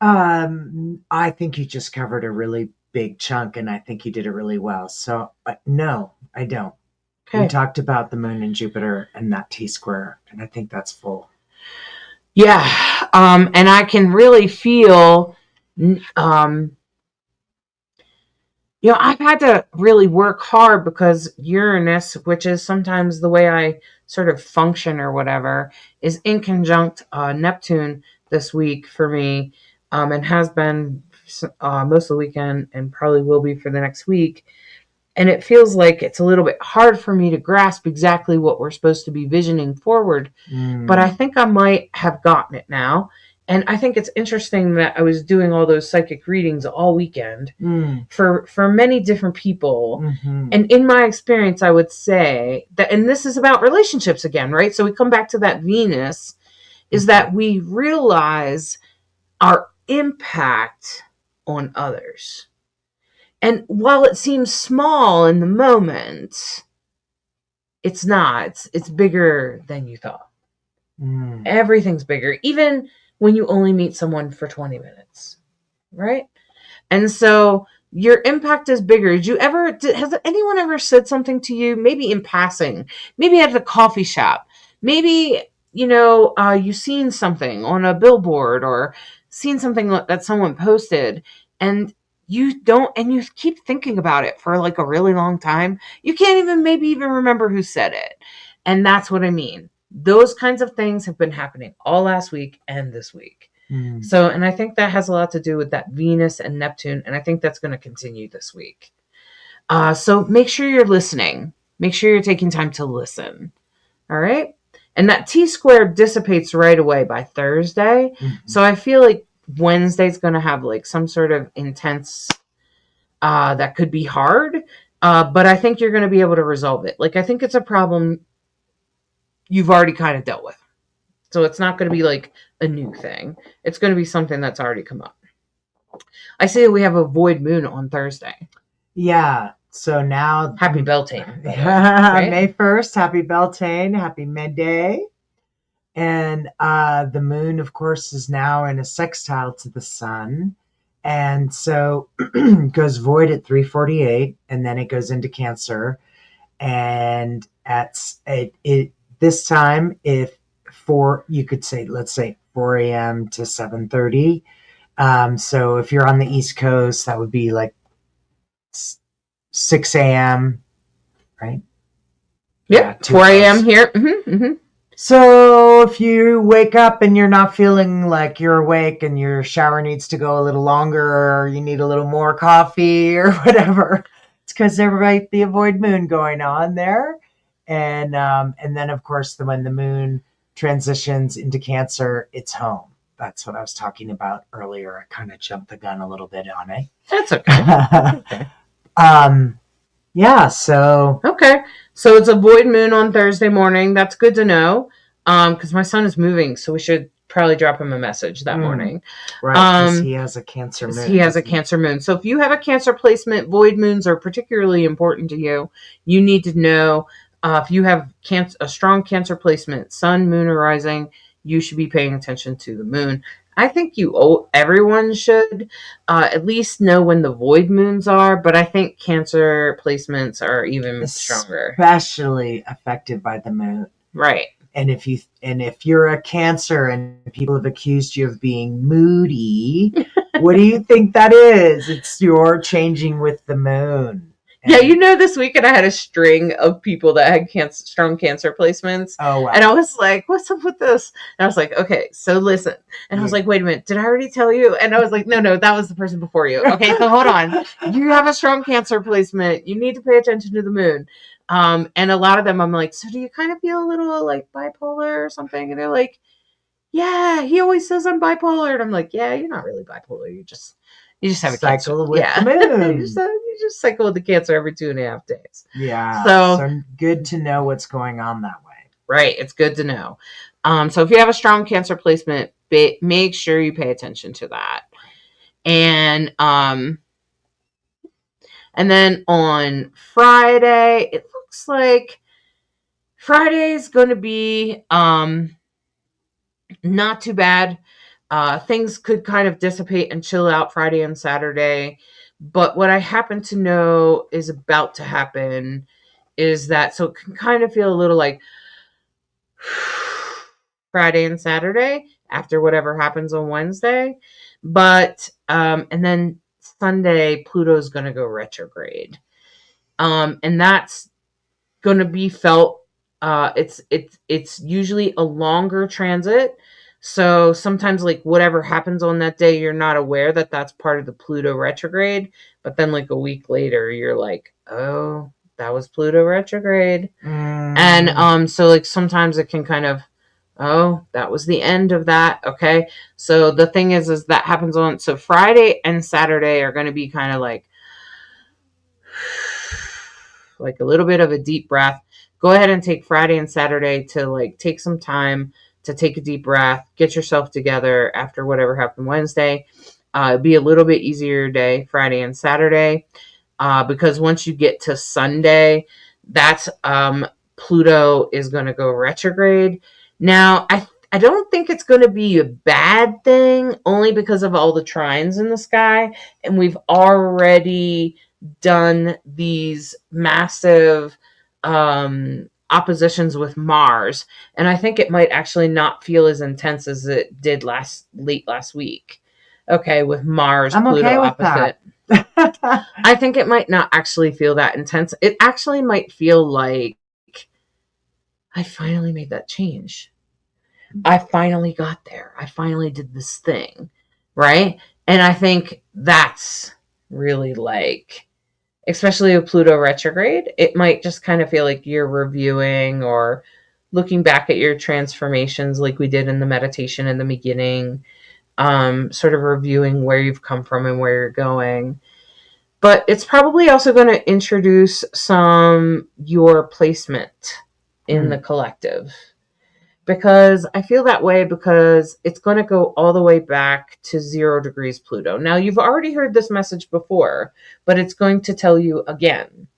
I think you just covered a really big chunk, and I think you did it really well. So no, I don't. Okay. We talked about the moon and Jupiter and that T-square, and I think that's full. Yeah. And I can really feel, I've had to really work hard, because Uranus, which is sometimes the way I sort of function or whatever, is in conjunct Neptune this week for me, and has been most of the weekend, and probably will be for the next week. And it feels like it's a little bit hard for me to grasp exactly what we're supposed to be visioning forward. But I think I might have gotten it now. And I think it's interesting that I was doing all those psychic readings all weekend for many different people. Mm-hmm. And in my experience, I would say that, and this is about relationships again, right? So we come back to that Venus, is that we realize our impact on others. And while it seems small in the moment, it's not. It's bigger than you thought. Everything's bigger, even when you only meet someone for 20 minutes, right? And so your impact is bigger. Has anyone ever said something to you, maybe in passing, maybe at a coffee shop, maybe, you've seen something on a billboard or seen something that someone posted, and you keep thinking about it for like a really long time. You can't even remember who said it. And that's what I mean. Those kinds of things have been happening all last week and this week. So, and I think that has a lot to do with that Venus and Neptune, and I think that's going to continue this week. So make sure you're listening. Make sure you're taking time to listen. All right? And that T-squared dissipates right away by Thursday. So I feel like Wednesday's going to have like some sort of intense, that could be hard, but I think you're going to be able to resolve it. Like, I think it's a problem you've already kind of dealt with. So it's not going to be like a new thing. It's going to be something that's already come up. I see we have a void moon on Thursday. Yeah. So now... Happy Beltane. Right? May 1st. Happy Beltane. Happy midday. And the moon, of course, is now in a sextile to the sun. And so it goes void at 3:48, and then it goes into Cancer. And at this time, you could say, let's say 4 a.m. to 7:30. So if you're on the East Coast, that would be like 6 a.m., right? Yeah, 4 a.m. here. So if you wake up and you're not feeling like you're awake and your shower needs to go a little longer, or you need a little more coffee or whatever, it's because there might be a void moon going on there. And then, of course, when the moon transitions into Cancer, it's home. That's what I was talking about earlier. I kind of jumped the gun a little bit on it. That's okay. That's okay. Yeah, so... Okay. So it's a void moon on Thursday morning. That's good to know. Because my son is moving, so we should probably drop him a message that morning. Right, because he has a Cancer moon. He has a Cancer moon. So if you have a Cancer placement, void moons are particularly important to you. You need to know if you have a strong Cancer placement, sun, moon, or rising, you should be paying attention to the moon. I think everyone should at least know when the void moons are, but I think Cancer placements are even stronger. Especially affected by the moon. Right. And if you're a Cancer and people have accused you of being moody, what do you think that is? It's you're changing with the moon. And this weekend I had a string of people that had strong Cancer placements. Oh, wow. And I was like, what's up with this? And I was like, okay, so listen. And I was like, wait a minute, did I already tell you? And I was like, no, that was the person before you. Okay, so hold on. You have a strong Cancer placement. You need to pay attention to the moon. And a lot of them, I'm like, so do you kind of feel a little like bipolar or something? And they're like, yeah, he always says I'm bipolar. And I'm like, yeah, you're not really bipolar. You just have a cycle Cancer. with the moon. you just cycle with the Cancer every 2.5 days. Yeah. So good to know what's going on that way. Right. It's good to know. So if you have a strong Cancer placement, make sure you pay attention to that. And then on Friday, it looks like Friday's going to be not too bad. Things could kind of dissipate and chill out Friday and Saturday. But what I happen to know is about to happen is that, so it can kind of feel a little like Friday and Saturday after whatever happens on Wednesday. But, and then Sunday, Pluto's going to go retrograde. And that's going to be felt, it's usually a longer transit. So sometimes like whatever happens on that day, you're not aware that that's part of the Pluto retrograde. But then like a week later, you're like, oh, that was Pluto retrograde. And so like sometimes it can kind of, oh, that was the end of that. Okay. So the thing is that happens on, so Friday and Saturday are going to be kind of like a little bit of a deep breath. Go ahead and take Friday and Saturday to like take some time to take a deep breath, get yourself together after whatever happened Wednesday. It'll be a little bit easier day, Friday and Saturday, because once you get to Sunday, that's Pluto is going to go retrograde. Now, I don't think it's going to be a bad thing, only because of all the trines in the sky, and we've already done these massive oppositions with Mars, and I think it might actually not feel as intense as it did late last week. Okay, with Mars, I'm Pluto okay with opposite. that. I think it might not actually feel that intense. It actually might feel like I finally made that change. I finally got there. I finally did this thing, right? And I think that's really like, especially with Pluto retrograde, it might just kind of feel like you're reviewing or looking back at your transformations like we did in the meditation in the beginning, sort of reviewing where you've come from and where you're going. But it's probably also going to introduce your placement in the collective. Because I feel that way because it's going to go all the way back to 0 degrees Pluto. Now, you've already heard this message before, but it's going to tell you again.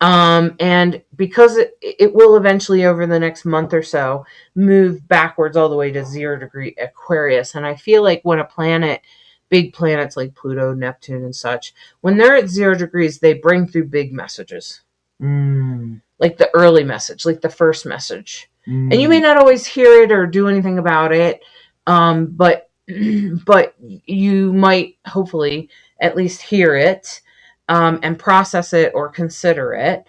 And because it will eventually, over the next month or so, move backwards all the way to 0 degree Aquarius. And I feel like when a planet, big planets like Pluto, Neptune, and such, when they're at 0 degrees, they bring through big messages. Like the early message, like the first message. And you may not always hear it or do anything about it, but you might hopefully at least hear it and process it or consider it.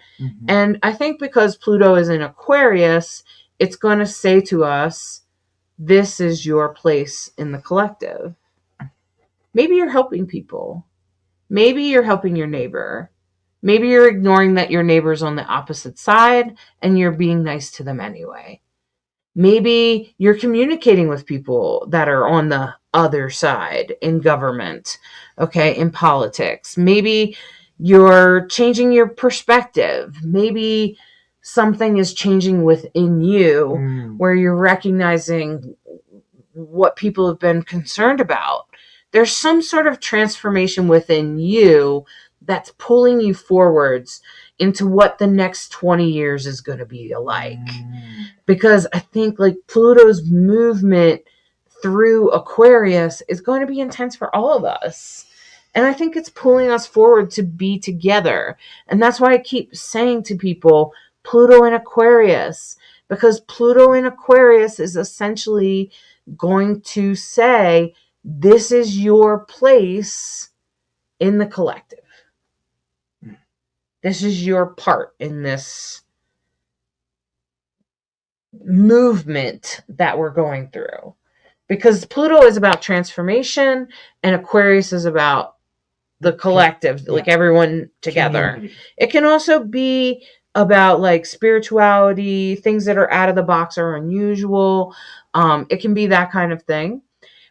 And I think because Pluto is in Aquarius, it's going to say to us, this is your place in the collective. Maybe you're helping people. Maybe you're helping your neighbor. Maybe you're ignoring that your neighbor's on the opposite side and you're being nice to them anyway. Maybe you're communicating with people that are on the other side in government, okay, in politics. Maybe you're changing your perspective. Maybe something is changing within you where you're recognizing what people have been concerned about. There's some sort of transformation within you that's pulling you forwards into what the next 20 years is going to be like. Because I think like Pluto's movement through Aquarius is going to be intense for all of us. And I think it's pulling us forward to be together. And that's why I keep saying to people, Pluto in Aquarius, because Pluto in Aquarius is essentially going to say, this is your place in the collective. This is your part in this movement that we're going through. Because Pluto is about transformation and Aquarius is about the collective, like everyone together. Community. It can also be about like spirituality, things that are out of the box or unusual. It can be that kind of thing.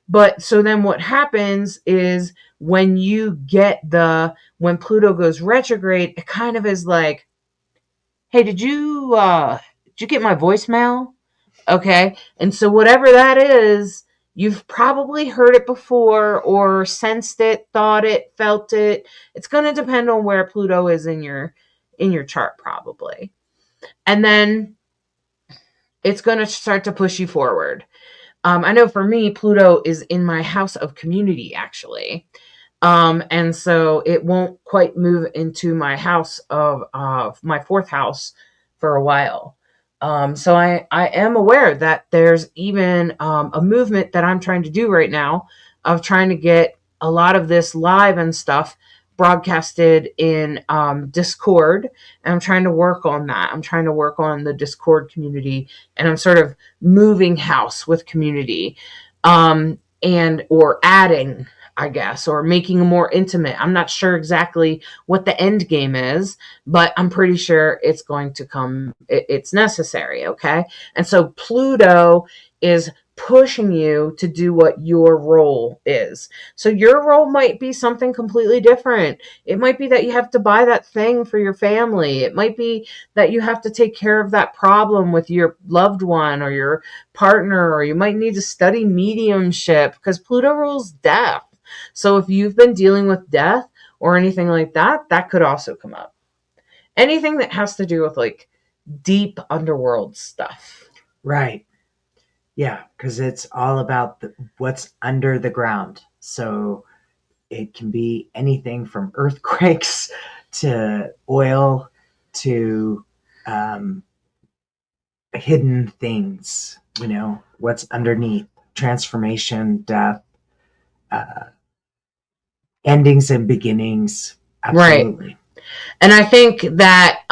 But so then what happens is when when Pluto goes retrograde, it kind of is like, hey, did you get my voicemail? Okay. And so whatever that is, you've probably heard it before or sensed it, thought it, felt it. It's going to depend on where Pluto is in your chart probably. And then it's going to start to push you forward. I know for me, Pluto is in my house of community, actually. And so it won't quite move into my house of my 4th house for a while. So I am aware that there's even a movement that I'm trying to do right now of trying to get a lot of this live and stuff broadcasted in Discord, and I'm trying to work on that. I'm trying to work on the Discord community, and I'm sort of moving house with community, or adding, I guess, or making it more intimate. I'm not sure exactly what the end game is, but I'm pretty sure it's going to come. It's necessary, okay? And so Pluto is pushing you to do what your role is. So your role might be something completely different. It might be that you have to buy that thing for your family. It might be that you have to take care of that problem with your loved one or your partner, or you might need to study mediumship because Pluto rules death. So if you've been dealing with death or anything like that, that could also come up. Anything that has to do with like deep underworld stuff. Right. Yeah, because it's all about what's under the ground. So it can be anything from earthquakes to oil to hidden things, what's underneath, transformation, death, endings and beginnings. Absolutely. Right. And I think that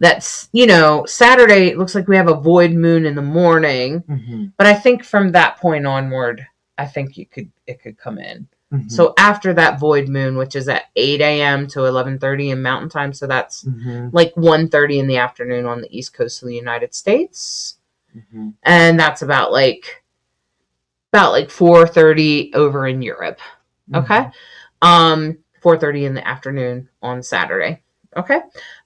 that's, Saturday, it looks like we have a void moon in the morning. Mm-hmm. But I think from that point onward, I think it could come in. Mm-hmm. So after that void moon, which is at 8 a.m. to 11:30 in Mountain Time, so that's like 1:30 in the afternoon on the East Coast of the United States, and that's about like 4:30 over in Europe. Okay, 4:30 in the afternoon on Saturday. Okay,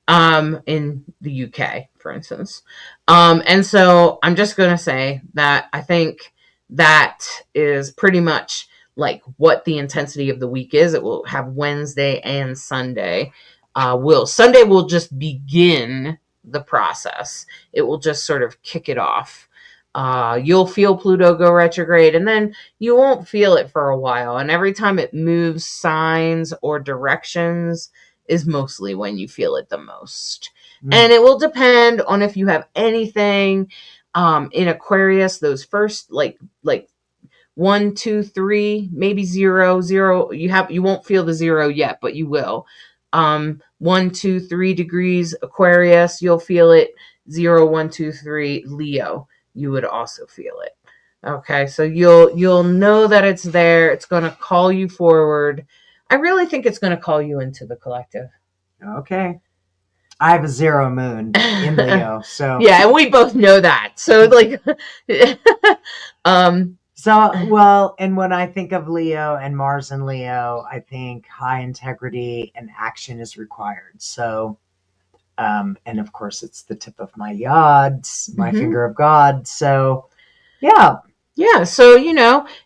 in the UK, for instance, and so I'm just gonna say that I think that is pretty much like what the intensity of the week is. It will have Wednesday and Sunday. Sunday will just begin the process. It will just sort of kick it off. You'll feel Pluto go retrograde, and then you won't feel it for a while. And every time it moves signs or directions is mostly when you feel it the most. And it will depend on if you have anything in Aquarius, those first like 1, 2, 3, maybe 0. You won't feel the 0 yet, but you will. 1, 2, 3 degrees Aquarius, you'll feel it. 0, 1, 2, 3 Leo, you would also feel it. Okay, so you'll know that it's there. It's going to call you forward. I really think it's going to call you into the collective. Okay. I have a 0 moon in Leo, so yeah, and we both know that. So like, and when I think of Leo and Mars in Leo, I think high integrity and action is required. So, and of course, it's the tip of my yod, my finger of God. So, yeah. Yeah, so,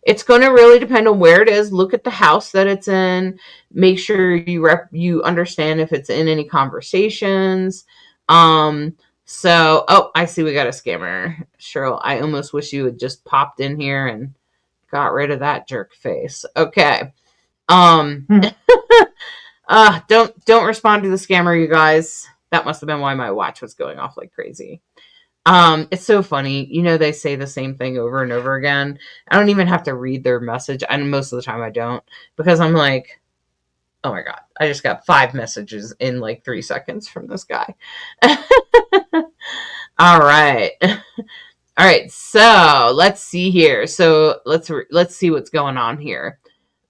it's going to really depend on where it is. Look at the house that it's in. Make sure you understand if it's in any conversations. I see we got a scammer. Cheryl, I almost wish you had just popped in here and got rid of that jerk face. Okay. Don't respond to the scammer, you guys. That must have been why my watch was going off like crazy. It's so funny. They say the same thing over and over again. I don't even have to read their message. And most of the time I don't, because I'm like, oh my God, I just got 5 messages in like 3 seconds from this guy. All right. All right. So let's see here. So let's see what's going on here.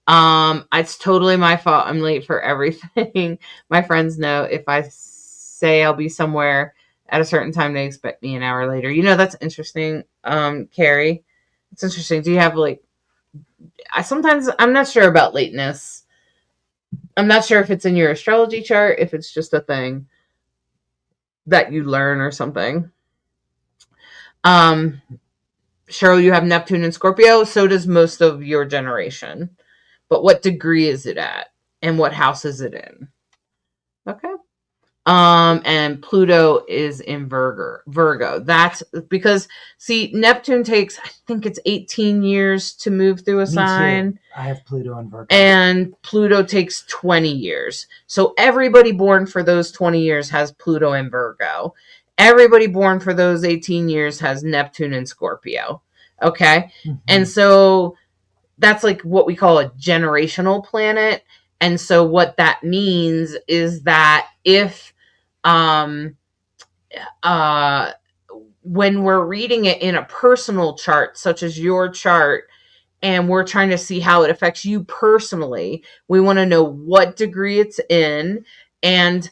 It's totally my fault. I'm late for everything. My friends know if I say I'll be somewhere at a certain time, they expect me an hour later. That's interesting. Carrie, it's interesting. Do you have I'm not sure about lateness. I'm not sure if it's in your astrology chart, if it's just a thing that you learn or something. Cheryl, you have Neptune in Scorpio. So does most of your generation. But what degree is it at? And what house is it in? Okay. And Pluto is in Virgo. That's because, see, Neptune takes, I think it's 18 years to move through a sign. Too. I have Pluto in Virgo. And Pluto takes 20 years. So everybody born for those 20 years has Pluto in Virgo. Everybody born for those 18 years has Neptune in Scorpio. Okay. And so that's like what we call a generational planet. And so what that means is that if, when we're reading it in a personal chart, such as your chart, and we're trying to see how it affects you personally, we want to know what degree it's in. And,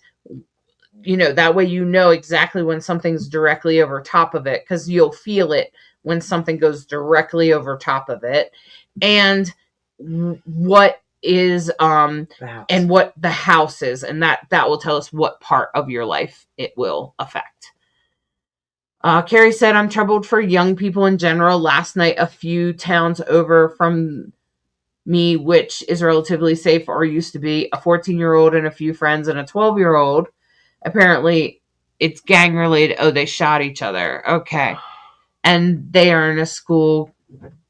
that way, exactly when something's directly over top of it, because you'll feel it when something goes directly over top of it. And what is and what the house is, and that will tell us what part of your life it will affect. Carrie said, I'm troubled for young people in general. Last night, a few towns over from me, which is relatively safe or used to be, a 14-year-old and a few friends and a 12-year-old. Apparently, it's gang related. Oh, they shot each other. Okay. And they are in a school.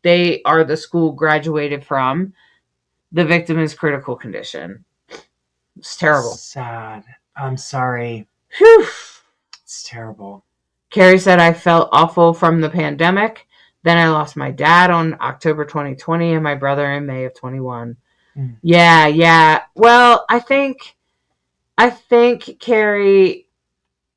They are the school graduated from. The victim is critical condition. It's terrible. Sad. I'm sorry. Whew. It's terrible. Carrie said, I felt awful from the pandemic. Then I lost my dad on October 2020 and my brother in May of 21. Yeah. Well, I think, Carrie,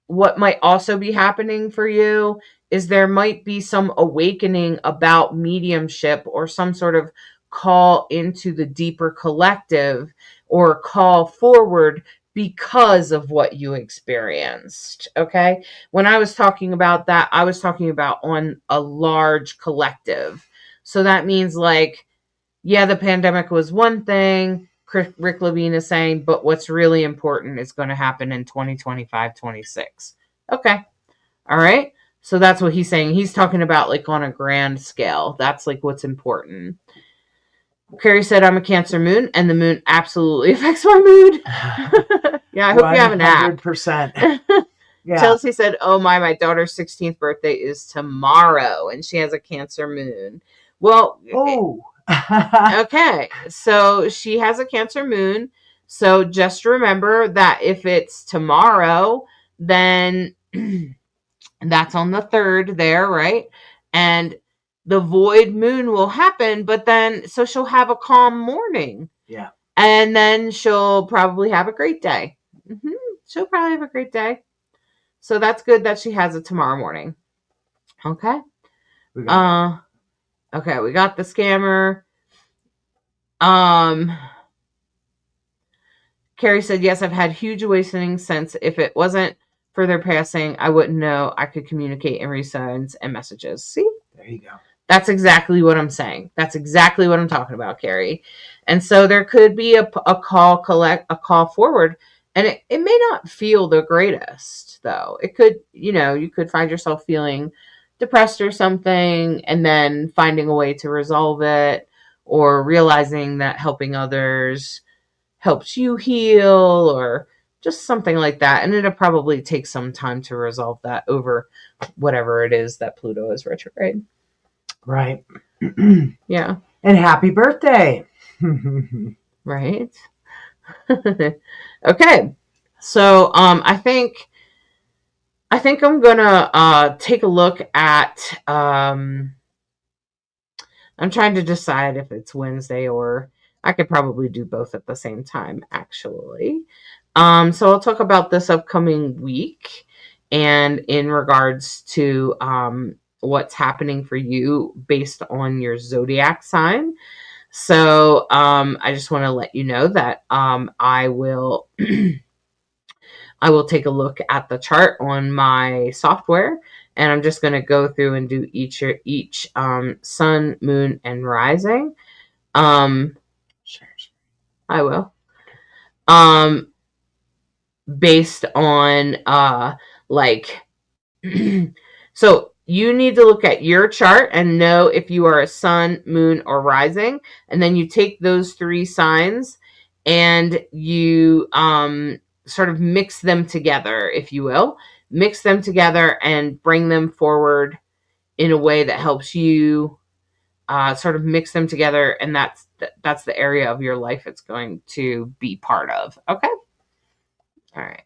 what might also be happening for you is there might be some awakening about mediumship or some sort of call into the deeper collective or call forward because of what you experienced. Okay. When I was talking about that, I was talking about on a large collective. So that means like, yeah, the pandemic was one thing, Rick Levine is saying, but what's really important is going to happen in 2025, 26. Okay. All right. So that's what he's saying. He's talking about like on a grand scale. That's like what's important. Carrie said, I'm a Cancer moon, and the moon absolutely affects my mood. Yeah, I hope you have an app. 100%. Yeah. Chelsea said, oh my daughter's 16th birthday is tomorrow, and she has a Cancer moon. Well, okay. So she has a Cancer moon. So just remember that if it's tomorrow, then that's on the 3rd there, right? And the void moon will happen, but then, so she'll have a calm morning. Yeah. And then she'll probably have a great day. She'll probably have a great day. So that's good that she has it tomorrow morning. Okay. Okay, we got the scammer. Carrie said, yes, I've had huge awakening since. If it wasn't for their passing, I wouldn't know I could communicate in read signs and messages. See? There you go. That's exactly what I'm saying. That's exactly what I'm talking about, Carrie. And so there could be a call forward, and it may not feel the greatest, though. It could, you could find yourself feeling depressed or something, and then finding a way to resolve it, or realizing that helping others helps you heal, or just something like that. And it'll probably take some time to resolve that over whatever it is that Pluto is retrograde. Right. Yeah. And happy birthday. Right. Okay. So I think I'm gonna take a look at I'm trying to decide if it's Wednesday, or I could probably do both at the same time, actually. So I'll talk about this upcoming week, and in regards to what's happening for you based on your zodiac sign. So I just want to let you know that I will I will take a look at the chart on my software, and I'm just going to go through and do each sun, moon, and rising. Sure. I will. Based on so you need to look at your chart and know if you are a sun, moon, or rising, and then you take those 3 signs and you sort of mix them together, if you will. Mix them together and bring them forward in a way that helps you sort of mix them together, and that's the area of your life it's going to be part of. Okay? All right.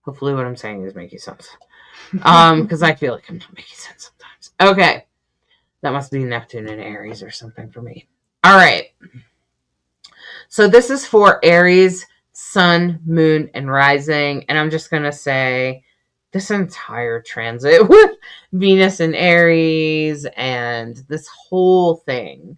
Hopefully what I'm saying is making sense. Because I feel like I'm not making sense sometimes. Okay. That must be Neptune and Aries or something for me. All right. So this is for Aries, sun, moon, and rising. And I'm just going to say this entire transit with Venus and Aries and this whole thing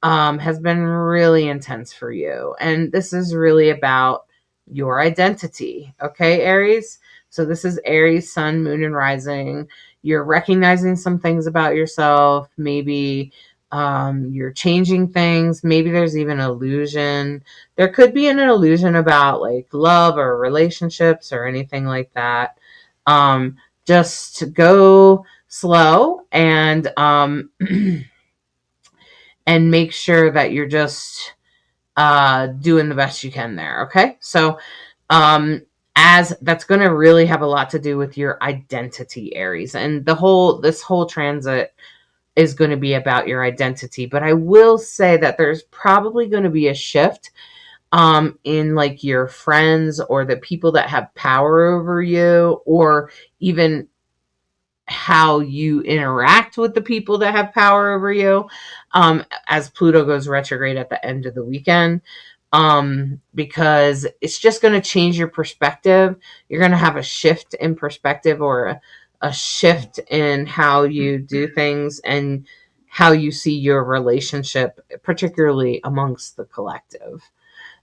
has been really intense for you. And this is really about your identity. Okay, Aries? So this is Aries, sun, moon, and rising. You're recognizing some things about yourself. Maybe you're changing things. Maybe there's even an illusion. There could be an illusion about like love or relationships or anything like that. Just go slow and and make sure that you're just doing the best you can there. Okay. So, as that's going to really have a lot to do with your identity, Aries, and this whole transit is going to be about your identity. But I will say that there's probably going to be a shift in like your friends or the people that have power over you, or even how you interact with the people that have power over you, as Pluto goes retrograde at the end of the weekend, because it's just going to change your perspective. You're going to have a shift in perspective, or a shift in how you do things and how you see your relationship, particularly amongst the collective.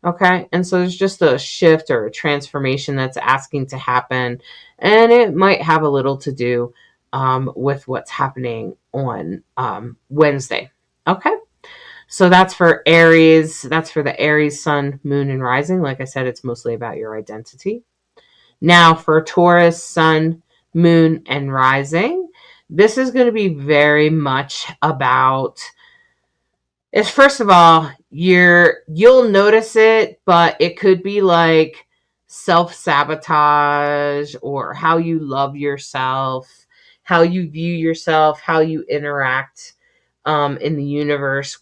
Okay. And so there's just a shift or a transformation that's asking to happen. And it might have a little to do with what's happening on Wednesday. Okay. So that's for Aries. That's for the Aries sun, moon, and rising. Like I said, it's mostly about your identity. Now for Taurus sun, moon, and rising, this is going to be very much about, is first of all, you'll notice it, but it could be like self-sabotage, or how you love yourself, how you view yourself, how you interact in the universe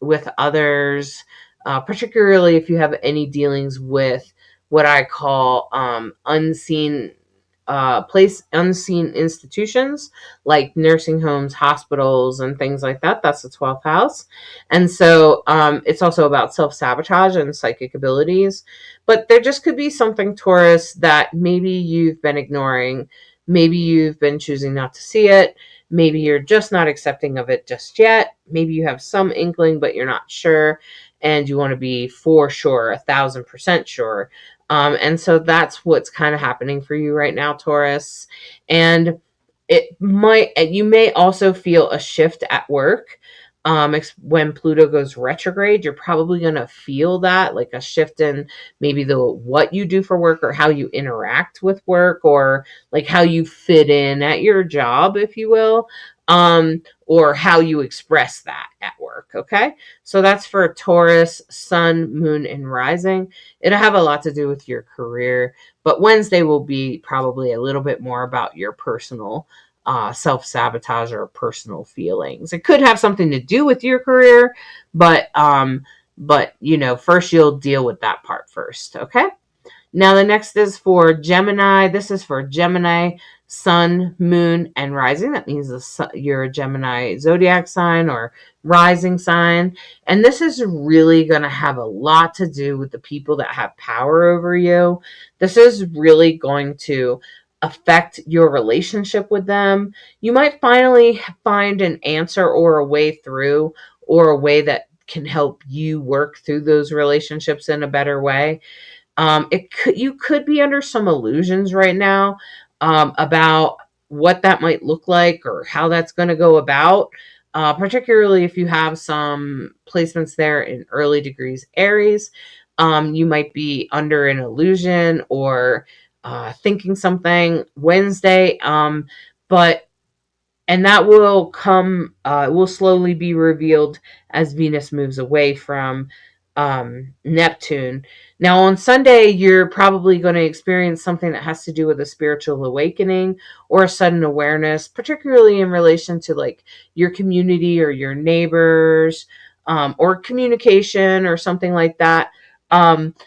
with others, particularly if you have any dealings with what I call unseen institutions like nursing homes, hospitals, and things like that. That's the 12th house. And so it's also about self-sabotage and psychic abilities. But there just could be something, Taurus, that maybe you've been ignoring. Maybe you've been choosing not to see it. Maybe you're just not accepting of it just yet. Maybe you have some inkling, but you're not sure. And you want to be for sure, 1,000% sure. And so that's what's kind of happening for you right now, Taurus. And you may also feel a shift at work. When Pluto goes retrograde, you're probably going to feel that, like a shift in maybe what you do for work, or how you interact with work, or like how you fit in at your job, if you will, or how you express that at work. Okay. So that's for Taurus, sun, moon, and rising. It'll have a lot to do with your career, but Wednesday will be probably a little bit more about your personal self-sabotage or personal feelings. It could have something to do with your career, but first you'll deal with that part first. Okay. Now the next is for Gemini. This is for Gemini, sun, moon, and rising. That means you're a Gemini zodiac sign or rising sign. And this is really going to have a lot to do with the people that have power over you. This is really going to affect your relationship with them. You might finally find an answer or a way through, or a way that can help you work through those relationships in a better way. You could be under some illusions right now about what that might look like, or how that's going to go about, particularly if you have some placements there in early degrees Aries. You might be under an illusion, or thinking something Wednesday, and that will will slowly be revealed as Venus moves away from Neptune. Now on Sunday, you're probably going to experience something that has to do with a spiritual awakening or a sudden awareness, particularly in relation to like your community or your neighbors, or communication or something like that.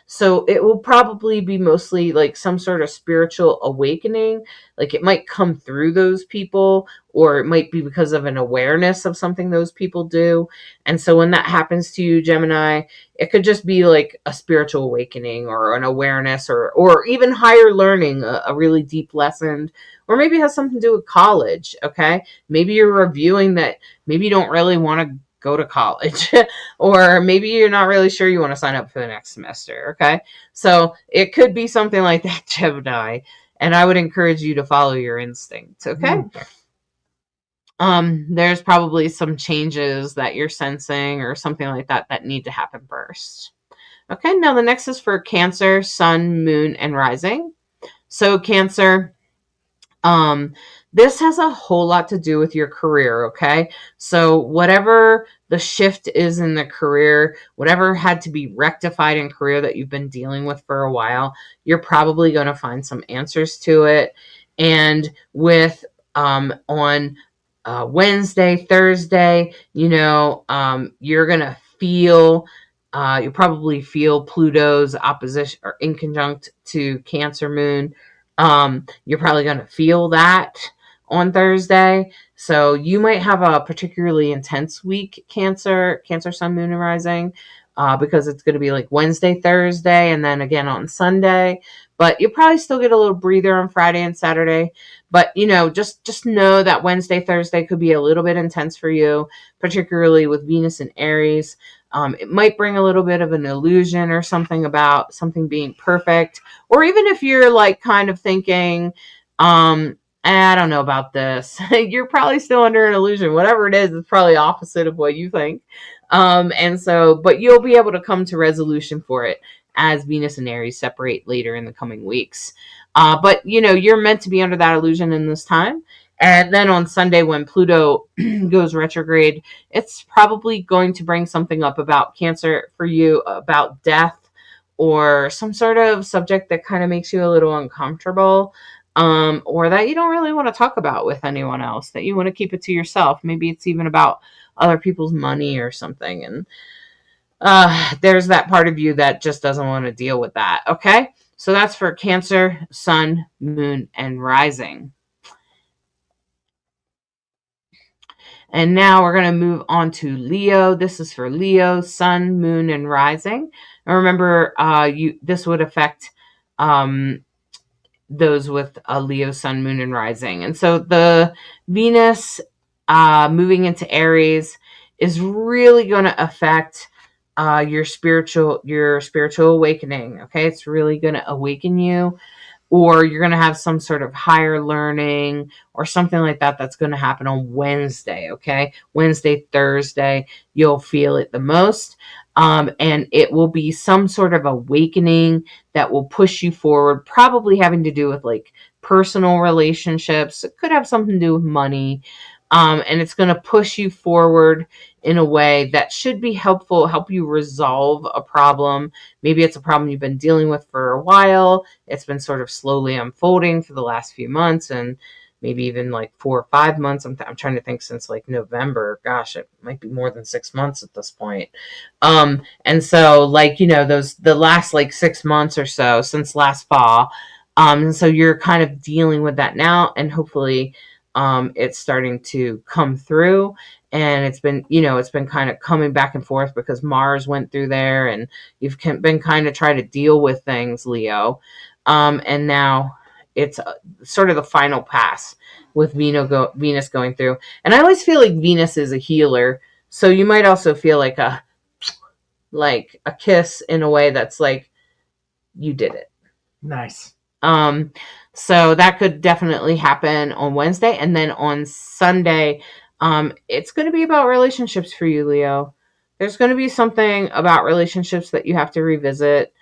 So it will probably be mostly like some sort of spiritual awakening. Like it might come through those people, or it might be because of an awareness of something those people do. And so when that happens to you, Gemini, it could just be like a spiritual awakening, or an awareness, or even higher learning, a really deep lesson, or maybe it has something to do with college. Okay. Maybe you're reviewing that maybe you don't really want to go to college, or maybe you're not really sure you want to sign up for the next semester. Okay. So it could be something like that, Gemini. And I would encourage you to follow your instincts. Okay. There's probably some changes that you're sensing or something like that that need to happen first. Okay. Now the next is for Cancer, sun, moon, and rising. So Cancer, this has a whole lot to do with your career, okay? So whatever the shift is in the career, whatever had to be rectified in career that you've been dealing with for a while, you're probably going to find some answers to it. And with on Wednesday, Thursday, you're going to feel, you probably feel Pluto's opposition or in conjunct to Cancer moon. You're probably going to feel that on Thursday. So you might have a particularly intense week, Cancer Sun, Moon, and Rising, because it's going to be like Wednesday, Thursday, and then again on Sunday. But you'll probably still get a little breather on Friday and Saturday. But, just know that Wednesday, Thursday could be a little bit intense for you, particularly with Venus in Aries. It might bring a little bit of an illusion or something about something being perfect. Or even if you're like kind of thinking, I don't know about this, you're probably still under an illusion. Whatever it is, it's probably opposite of what you think. But you'll be able to come to resolution for it as Venus and Aries separate later in the coming weeks. But you're meant to be under that illusion in this time. And then on Sunday, when Pluto goes retrograde, it's probably going to bring something up about Cancer for you, about death, or some sort of subject that kind of makes you a little uncomfortable, or that you don't really want to talk about with anyone else, that you want to keep it to yourself. Maybe it's even about other people's money or something. And there's that part of you that just doesn't want to deal with that. Okay. So that's for Cancer, Sun, Moon, and Rising. And now we're going to move on to Leo. This is for Leo, Sun, Moon, and Rising. And remember, this would affect those with a Leo, Sun, Moon, and Rising. And so the Venus moving into Aries is really going to affect your spiritual awakening. Okay, it's really going to awaken you, or you're going to have some sort of higher learning or something like that that's going to happen on Wednesday. Okay, Wednesday, Thursday, you'll feel it the most. And it will be some sort of awakening that will push you forward, probably having to do with like personal relationships. It could have something to do with money. And it's going to push you forward in a way that should be helpful, help you resolve a problem. Maybe it's a problem you've been dealing with for a while. It's been sort of slowly unfolding for the last few months, and maybe even like 4 or 5 months. I'm trying to think, since like November. Gosh, it might be more than 6 months at this point. And so like, the last like 6 months or so since last fall. And so you're kind of dealing with that now, and hopefully it's starting to come through. And it's been kind of coming back and forth because Mars went through there, and you've been kind of trying to deal with things, Leo. And now it's sort of the final pass with Venus going through. And I always feel like Venus is a healer. So you might also feel like a kiss in a way that's like, you did it. Nice. So that could definitely happen on Wednesday. And then on Sunday, it's going to be about relationships for you, Leo. There's going to be something about relationships that you have to revisit,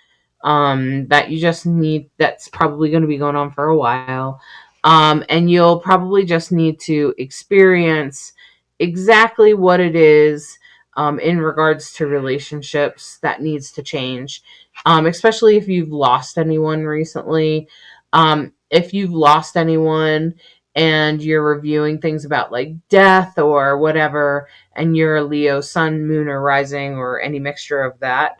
that you just need, that's probably going to be going on for a while. And you'll probably just need to experience exactly what it is, in regards to relationships that needs to change. Especially if you've lost anyone recently. If you've lost anyone and you're reviewing things about like death or whatever, and you're a Leo, Sun, Moon, or Rising, or any mixture of that,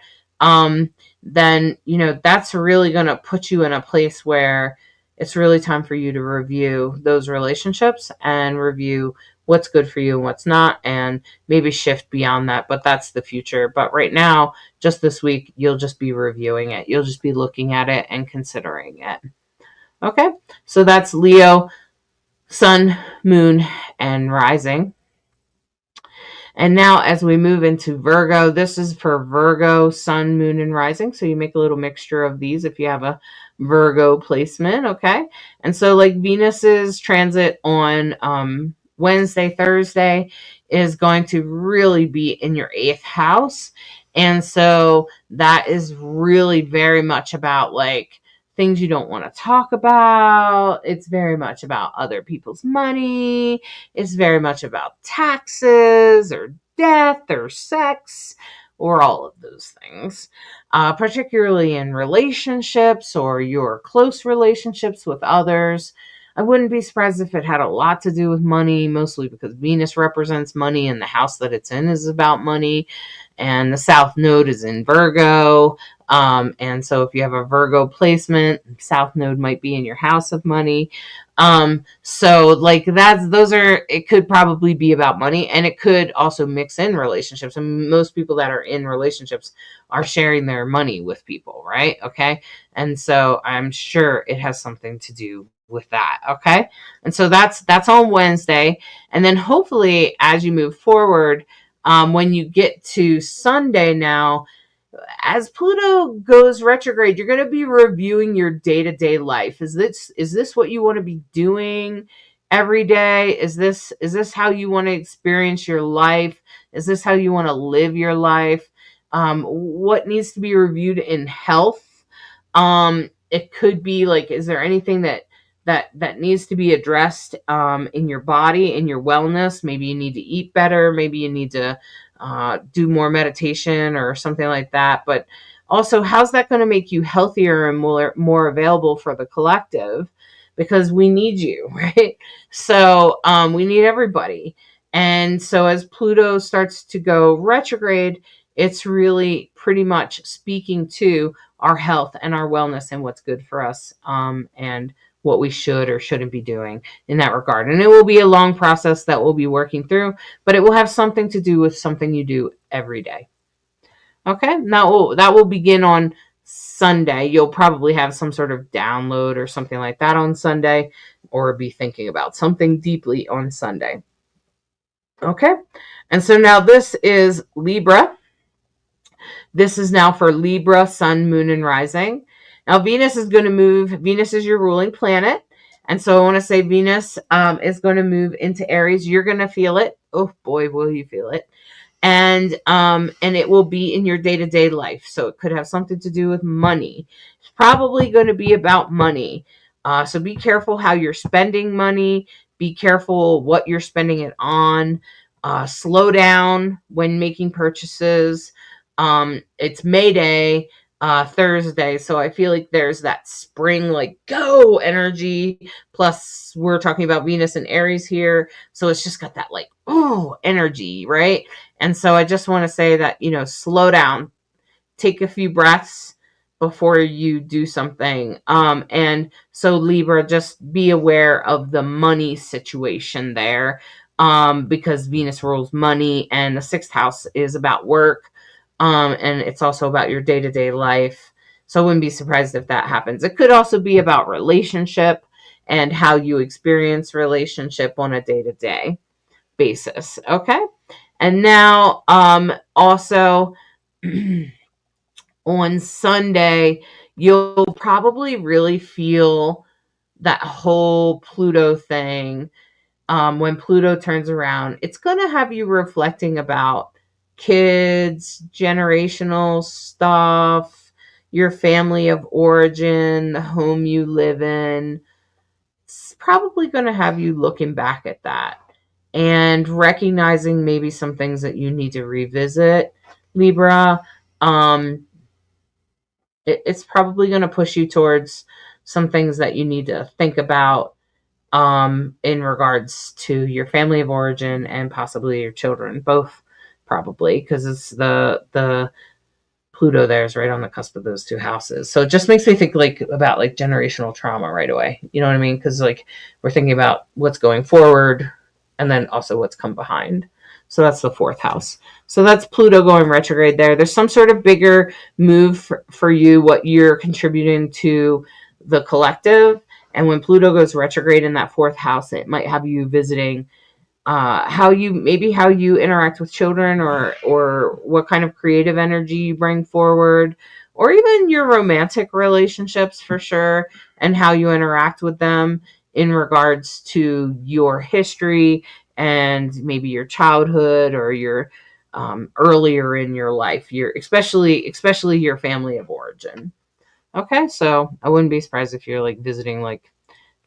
then, that's really going to put you in a place where it's really time for you to review those relationships and review what's good for you and what's not, and maybe shift beyond that. But that's the future. But right now, just this week, you'll just be reviewing it. You'll just be looking at it and considering it. Okay, so that's Leo, Sun, Moon, and Rising. And now as we move into Virgo, this is for Virgo, Sun, Moon, and Rising. So you make a little mixture of these if you have a Virgo placement, okay? And so like Venus's transit on Wednesday, Thursday is going to really be in your 8th house. And so that is really very much about like things you don't want to talk about. It's very much about other people's money. It's very much about taxes or death or sex or all of those things, particularly in relationships or your close relationships with others. I wouldn't be surprised if it had a lot to do with money, mostly because Venus represents money and the house that it's in is about money. And the South Node is in Virgo. And so if you have a Virgo placement, South Node might be in your house of money. So like it could probably be about money, and it could also mix in relationships. And most people that are in relationships are sharing their money with people, right? Okay. And so I'm sure it has something to do with that. Okay. And so that's on Wednesday. And then hopefully as you move forward, when you get to Sunday now, as Pluto goes retrograde, you're going to be reviewing your day-to-day life. Is this what you want to be doing every day? Is this how you want to experience your life? Is this how you want to live your life? What needs to be reviewed in health? It could be like, is there anything that needs to be addressed in your body, in your wellness? Maybe you need to eat better. Maybe you need to do more meditation or something like that. But also, how's that going to make you healthier and more available for the collective? Because we need you, right? So we need everybody. And so as Pluto starts to go retrograde, it's really pretty much speaking to our health and our wellness and what's good for us, and what we should or shouldn't be doing in that regard. And it will be a long process that we'll be working through, but it will have something to do with something you do every day. Okay, now that will begin on Sunday. You'll probably have some sort of download or something like that on Sunday, or be thinking about something deeply on Sunday. Okay, and so now this is Libra. This is now for Libra, Sun, Moon, and Rising. Now, Venus is going to move. Venus is your ruling planet. And so I want to say Venus is going to move into Aries. You're going to feel it. Oh, boy, will you feel it. And it will be in your day-to-day life. So it could have something to do with money. It's probably going to be about money. So be careful how you're spending money. Be careful what you're spending it on. Slow down when making purchases. It's May Day, Thursday, so I feel like there's that spring, like, go energy. Plus, we're talking about Venus and Aries here, so it's just got that, like, oh, energy, right? And so I just want to say that, slow down, take a few breaths before you do something. And so Libra, just be aware of the money situation there, because Venus rules money, and the sixth house is about work. And it's also about your day-to-day life. So I wouldn't be surprised if that happens. It could also be about relationship and how you experience relationship on a day-to-day basis. Okay. And now, also on Sunday, you'll probably really feel that whole Pluto thing. When Pluto turns around, it's going to have you reflecting about kids, generational stuff, your family of origin, the home you live in. It's probably going to have you looking back at that and recognizing maybe some things that you need to revisit, Libra. It's probably going to push you towards some things that you need to think about in regards to your family of origin and possibly your children, both. Probably, because it's the Pluto there is right on the cusp of those two houses. So it just makes me think about generational trauma right away. You know what I mean? Because we're thinking about what's going forward and then also what's come behind. So that's the fourth house. So that's Pluto going retrograde there. There's some sort of bigger move for you, what you're contributing to the collective. And when Pluto goes retrograde in that fourth house, it might have you visiting how you interact with children, or what kind of creative energy you bring forward, or even your romantic relationships for sure, and how you interact with them in regards to your history and maybe your childhood or your earlier in your life, especially your family of origin. Okay, so I wouldn't be surprised if you're like visiting like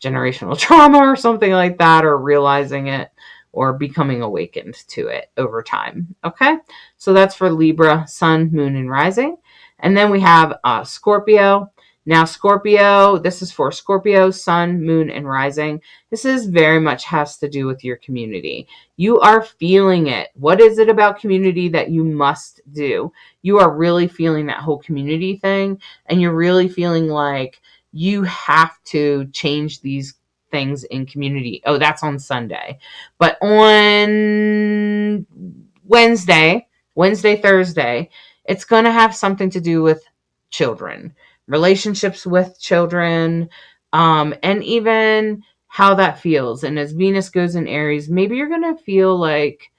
generational trauma or something like that, or realizing it or becoming awakened to it over time. Okay, so that's for Libra, Sun, Moon, and Rising. And then we have Scorpio. Now, Scorpio, this is for Scorpio, Sun, Moon, and Rising. This is very much has to do with your community. You are feeling it. What is it about community that you must do? You are really feeling that whole community thing, and you're really feeling like you have to change these things in community. Oh, that's on Sunday. But on Wednesday, Thursday, it's going to have something to do with children, relationships with children, and even how that feels. And as Venus goes in Aries, maybe you're going to feel like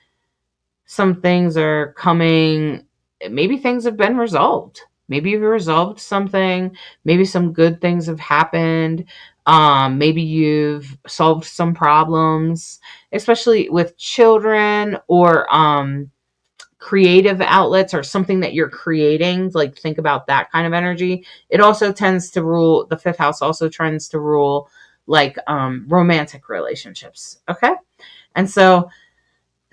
some things are coming, maybe things have been resolved. Maybe you've resolved something. Maybe some good things have happened. Maybe you've solved some problems, especially with children or creative outlets or something that you're creating. Like, think about that kind of energy. It also tends to rule, the fifth house also tends to rule like romantic relationships. Okay. And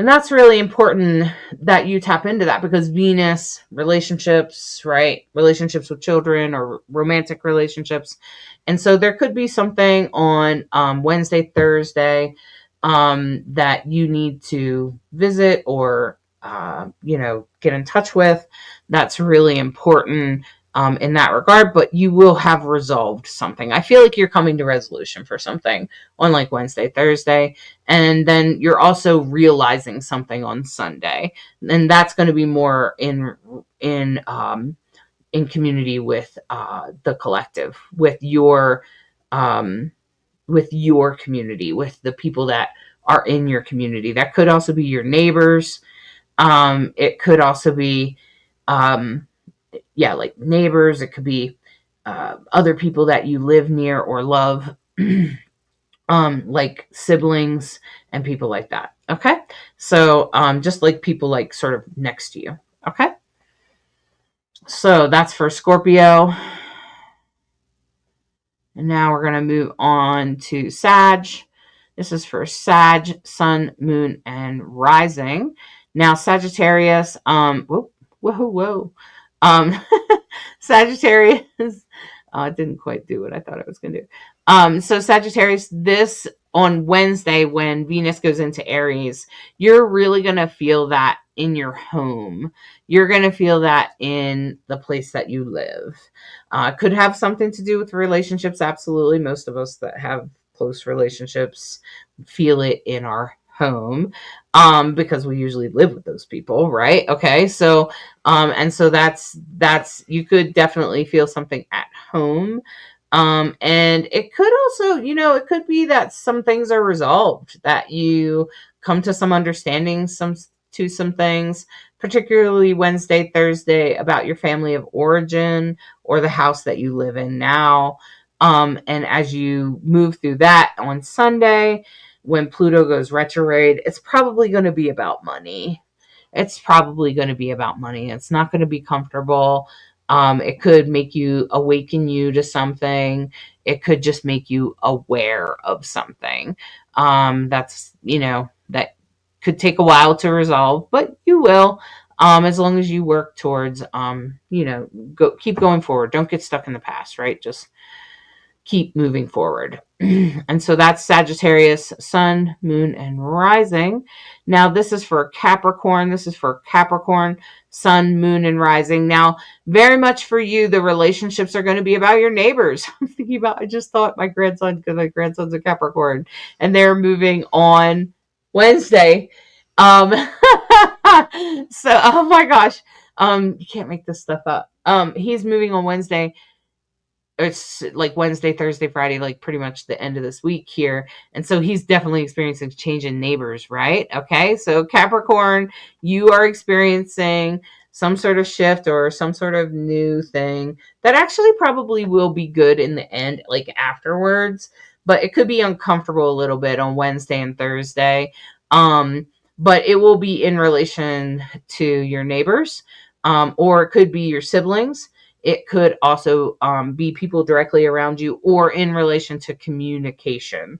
that's really important that you tap into that, because Venus, relationships, right? Relationships with children or romantic relationships. And so there could be something on Wednesday, Thursday that you need to visit or, get in touch with. That's really important in that regard, but you will have resolved something. I feel like you're coming to resolution for something on like Wednesday, Thursday, and then you're also realizing something on Sunday, and that's going to be more in community with the collective, with your community, with the people that are in your community. That could also be your neighbors. It could also be like neighbors. It could be other people that you live near or love, like siblings and people like that. Okay, so just like people like sort of next to you. Okay, so that's for Scorpio. And now we're going to move on to Sag. This is for Sag, Sun, Moon, and Rising. Now, Sagittarius, whoa. Sagittarius, didn't quite do what I thought I was going to do. So Sagittarius, this on Wednesday, when Venus goes into Aries, you're really going to feel that in your home. You're going to feel that in the place that you live. Could have something to do with relationships. Absolutely. Most of us that have close relationships feel it in our home, because we usually live with those people, right? Okay. So, and so that's, you could definitely feel something at home. And it could also, it could be that some things are resolved, that you come to some understanding, some things, particularly Wednesday, Thursday, about your family of origin or the house that you live in now. And as you move through that on Sunday, when Pluto goes retrograde, it's probably going to be about money. It's not going to be comfortable. It could make you awaken you to something. It could just make you aware of something. That's, that could take a while to resolve, but you will, as long as you work towards, keep going forward. Don't get stuck in the past, right? Just keep moving forward. And so that's Sagittarius, Sun, Moon, and Rising. Now, this is for Capricorn. Sun, Moon, and Rising. Now, very much for you, the relationships are going to be about your neighbors. I just thought my grandson's a Capricorn, and they're moving on Wednesday. So, oh my gosh, you can't make this stuff up. He's moving on Wednesday. It's like Wednesday, Thursday, Friday, like pretty much the end of this week here. And so he's definitely experiencing change in neighbors, right? Okay. So Capricorn, you are experiencing some sort of shift or some sort of new thing that actually probably will be good in the end, like afterwards, but it could be uncomfortable a little bit on Wednesday and Thursday. But it will be in relation to your neighbors, or it could be your siblings. it could also be people directly around you or in relation to communication.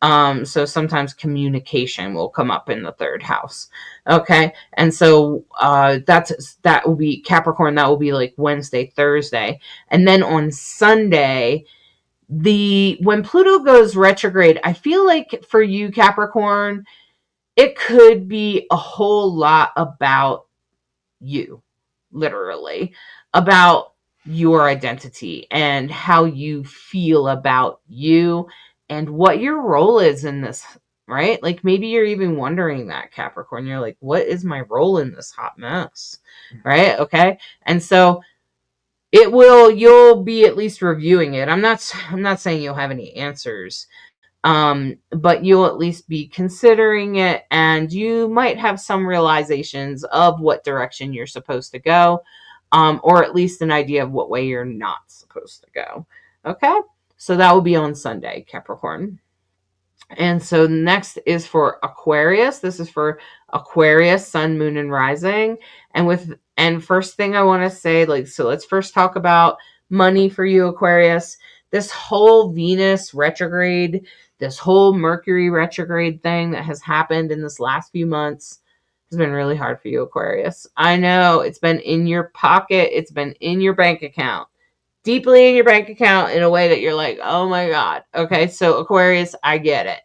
So sometimes communication will come up in the third house. Okay. And so that will be Capricorn. That will be like Wednesday, Thursday. And then on Sunday, when Pluto goes retrograde, I feel like for you, Capricorn, it could be a whole lot about you, literally, about your identity and how you feel about you and what your role is in this, right? Like maybe you're even wondering that, Capricorn. You're like, what is my role in this hot mess? Right? Okay. And so you'll be at least reviewing it. I'm not saying you'll have any answers. But you'll at least be considering it, and you might have some realizations of what direction you're supposed to go, or at least an idea of what way you're not supposed to go. Okay, so that will be on Sunday, Capricorn. And so next is for Aquarius. This is for Aquarius, Sun, Moon, and Rising. And first thing I want to say, so let's first talk about money for you, Aquarius. This whole Venus retrograde, this whole Mercury retrograde thing that has happened in this last few months has been really hard for you, Aquarius. I know it's been in your pocket. It's been in your bank account, deeply in your bank account in a way that you're like, oh my God. Okay. So Aquarius, I get it.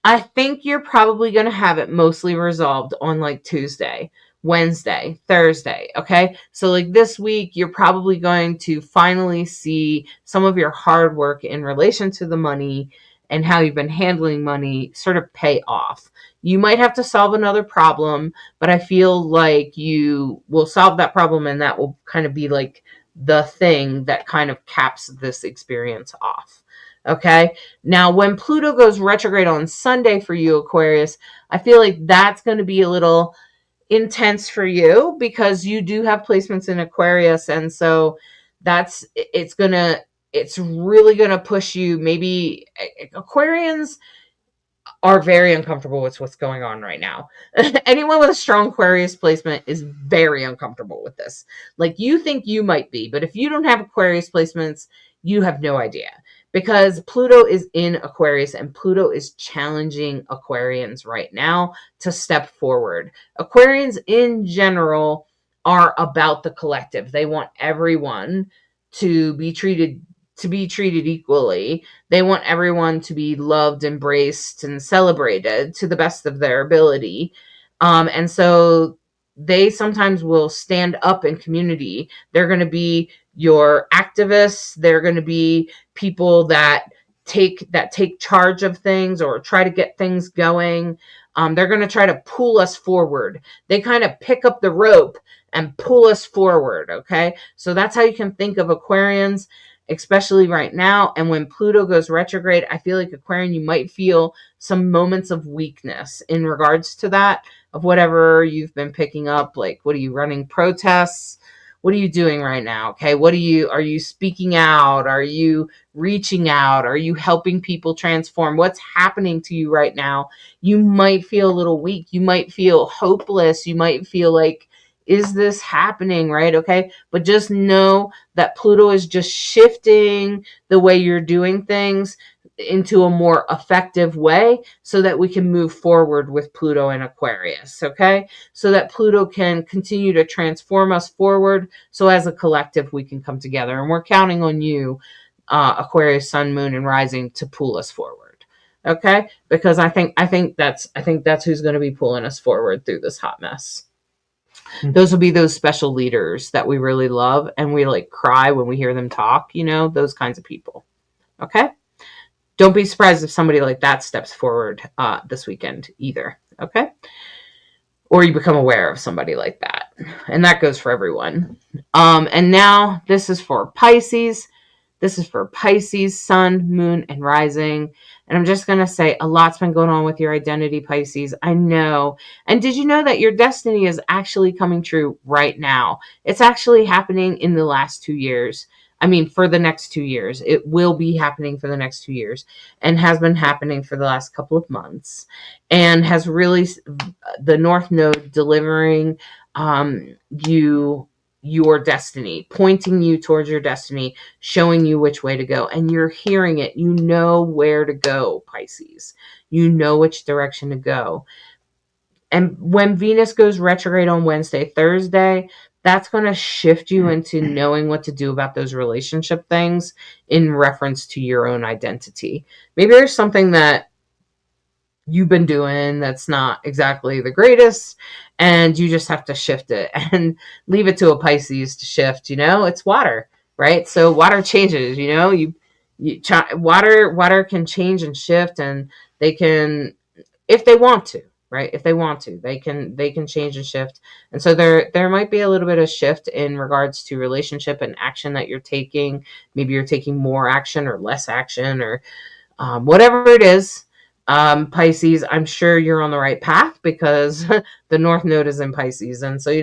I think you're probably going to have it mostly resolved on like Tuesday, Wednesday, Thursday. Okay. So like this week, you're probably going to finally see some of your hard work in relation to the money and how you've been handling money sort of pay off. You might have to solve another problem, but I feel like you will solve that problem, and that will kind of be like the thing that kind of caps this experience off. Okay. Now, when Pluto goes retrograde on Sunday for you, Aquarius, I feel like that's going to be a little intense for you because you do have placements in Aquarius. And so it's really going to push you. Maybe Aquarians are very uncomfortable with what's going on right now. Anyone with a strong Aquarius placement is very uncomfortable with this. Like, you think you might be, but if you don't have Aquarius placements, you have no idea. Because Pluto is in Aquarius, and Pluto is challenging Aquarians right now to step forward. Aquarians in general are about the collective. They want everyone to be treated equally. They want everyone to be loved, embraced, and celebrated to the best of their ability. And so they sometimes will stand up in community. They're going to be your activists. They're going to be people that take charge of things or try to get things going. They're going to try to pull us forward. They kind of pick up the rope and pull us forward. Okay. So that's how you can think of Aquarians, especially right now. And when Pluto goes retrograde, I feel like Aquarian, you might feel some moments of weakness in regards to that, of whatever you've been picking up. Like, what are you running protests? What are you doing right now? Okay. Are you speaking out? Are you reaching out? Are you helping people transform? What's happening to you right now? You might feel a little weak. You might feel hopeless. You might feel like, is this happening? Right? Okay. But just know that Pluto is just shifting the way you're doing things into a more effective way so that we can move forward with Pluto and Aquarius. Okay. So that Pluto can continue to transform us forward. So as a collective, we can come together, and we're counting on you, Aquarius, Sun, Moon, and Rising, to pull us forward. Okay. Because I think that's who's going to be pulling us forward through this hot mess. Those will be those special leaders that we really love, and we like cry when we hear them talk, those kinds of people. Okay. Don't be surprised if somebody like that steps forward this weekend either. Okay. Or you become aware of somebody like that. And that goes for everyone. And now this is for Pisces. This is for Pisces, Sun, Moon, and Rising. And I'm just going to say, a lot's been going on with your identity, Pisces. I know. And did you know that your destiny is actually coming true right now? It's actually happening in the last 2 years. I mean, for the next 2 years. It will be happening for the next 2 years, and has been happening for the last couple of months, and has really, the North Node delivering you your destiny, pointing you towards your destiny, showing you which way to go. And you're hearing it. You know where to go, Pisces. You know which direction to go. And when Venus goes retrograde on Wednesday, Thursday, that's going to shift you into knowing what to do about those relationship things in reference to your own identity. Maybe there's something that you've been doing that's not exactly the greatest, and you just have to shift it and leave it to a Pisces to shift. It's water, right? So water changes. Water can change and shift, and they can, if they want to, right? If they want to, they can change and shift. And so there might be a little bit of shift in regards to relationship and action that you're taking. Maybe you're taking more action or less action, or whatever it is. Pisces, I'm sure you're on the right path, because the North Node is in Pisces, and so you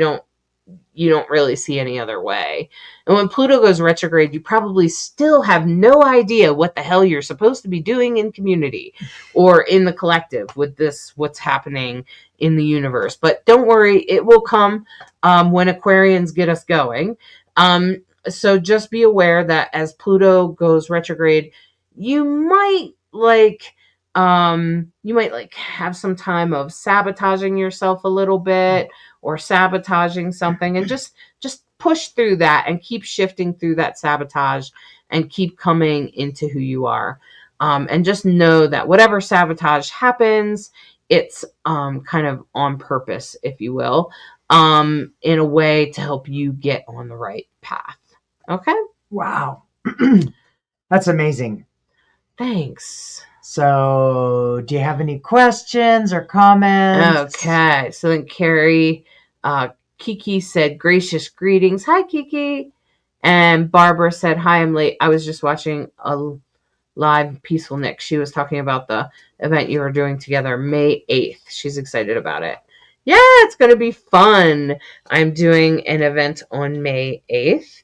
don't really see any other way. And when Pluto goes retrograde, you probably still have no idea what the hell you're supposed to be doing in community or in the collective with what's happening in the universe. But don't worry, it will come when Aquarians get us going. So just be aware that as Pluto goes retrograde, you might have some time of sabotaging yourself a little bit, or sabotaging something, and just push through that and keep shifting through that sabotage and keep coming into who you are. And just know that whatever sabotage happens, it's kind of on purpose, if you will, in a way to help you get on the right path. Okay? Wow. That's amazing. Thanks. So, do you have any questions or comments? Okay. So then Carrie, Kiki said, gracious greetings. Hi, Kiki. And Barbara said, hi, I'm late. I was just watching a live Peaceful Nick. She was talking about the event you were doing together May 8th. She's excited about it. Yeah, it's going to be fun. I'm doing an event on May 8th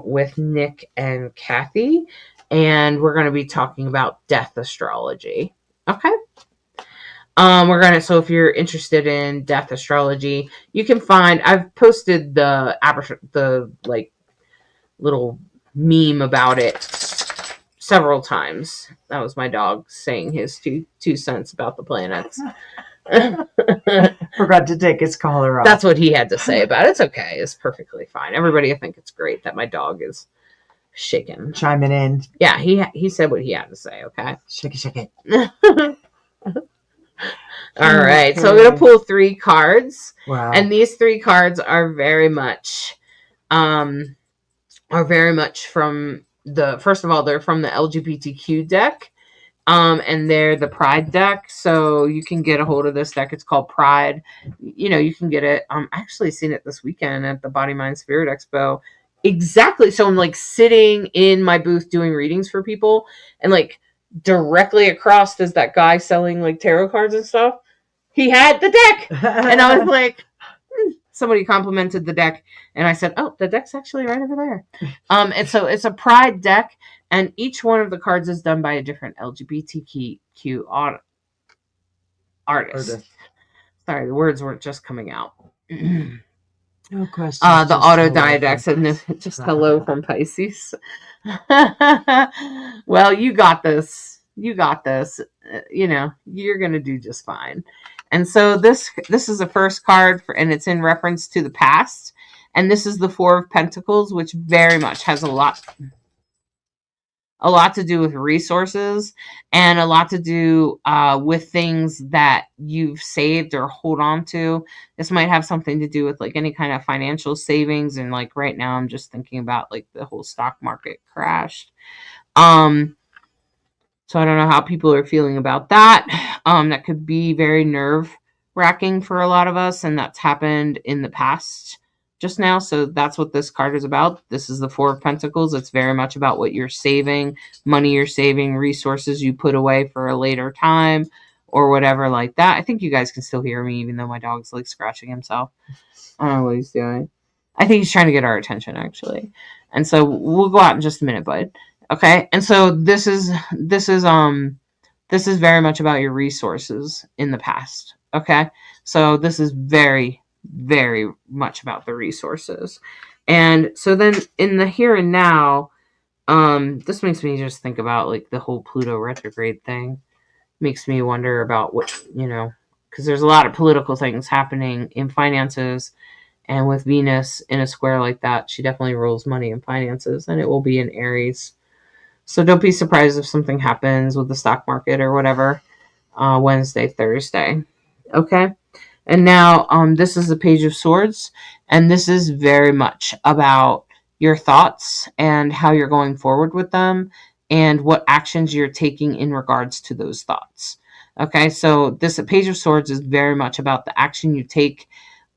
with Nick and Kathy. And we're going to be talking about death astrology. Okay. So if you're interested in death astrology, you can I've posted the little meme about it several times. That was my dog saying his two cents about the planets. Forgot to take his collar off. That's what he had to say about it. It's okay. It's perfectly fine. Everybody, I think it's great that my dog is shaking, chiming in. Yeah, he said what he had to say. Okay, shake it. All right, so I'm gonna pull 3 cards. Wow. And these 3 cards are very much from first of all, they're from the LGBTQ deck, and they're the Pride deck. So you can get a hold of this deck. It's called Pride. You can get it. I actually seen it this weekend at the Body Mind Spirit Expo. Exactly. So I'm sitting in my booth doing readings for people, and directly across is that guy selling tarot cards and stuff. He had the deck, and I was like, somebody complimented the deck, and I said, oh, the deck's actually right over there. And so it's a Pride deck, and each one of the cards is done by a different LGBTQ artist. Sorry, the words weren't just coming out. No question. The autodidact said, just hello from Pisces. Well, you got this. You're going to do just fine. And so this is the first card, and it's in reference to the past. And this is the 4 of Pentacles, which very much has a lot to do with resources, and a lot to do with things that you've saved or hold on to. This might have something to do with any kind of financial savings. And right now I'm just thinking about the whole stock market crashed. So I don't know how people are feeling about that. That could be very nerve wracking for a lot of us, and that's happened in the past just now. So that's what this card is about. This is the 4 of Pentacles. It's very much about what you're saving, money you're saving, resources you put away for a later time, or whatever like that. I think you guys can still hear me, even though my dog's scratching himself. I don't know what he's doing. I think he's trying to get our attention, actually. And so we'll go out in just a minute, bud. Okay. And so this is very much about your resources in the past. Okay. So this is very, very much about the resources. And so then in the here and now, this makes me just think about like the whole Pluto retrograde thing. Makes me wonder about what, because there's a lot of political things happening in finances, and with Venus in a square like that, she definitely rules money and finances, and it will be in Aries. So don't be surprised if something happens with the stock market or whatever, Wednesday, Thursday. Okay. And now, this is the Page of Swords, and this is very much about your thoughts and how you're going forward with them and what actions you're taking in regards to those thoughts. Okay, so this Page of Swords is very much about the action you take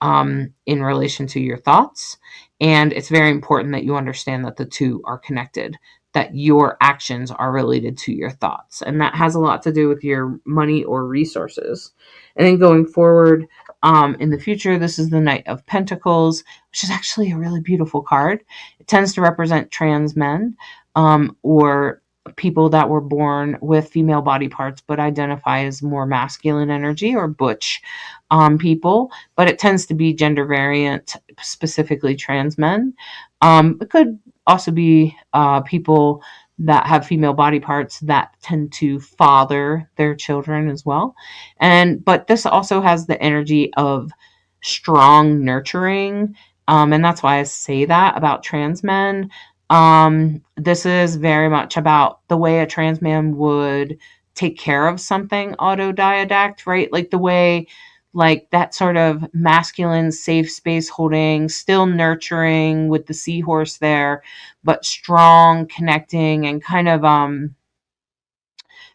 in relation to your thoughts, and it's very important that you understand that the two are connected, that your actions are related to your thoughts, and that has a lot to do with your money or resources. And then going forward, in the future, this is the Knight of Pentacles, which is actually a really beautiful card. It tends to represent trans men, or people that were born with female body parts but identify as more masculine energy, or butch people, but it tends to be gender variant, specifically trans men. It could also be people that have female body parts that tend to father their children as well. But this also has the energy of strong nurturing. And that's why I say that about trans men. This is very much about the way a trans man would take care of something autodidact, right? Like the way, like that sort of masculine safe space holding, still nurturing with the seahorse there, but strong, connecting, and kind of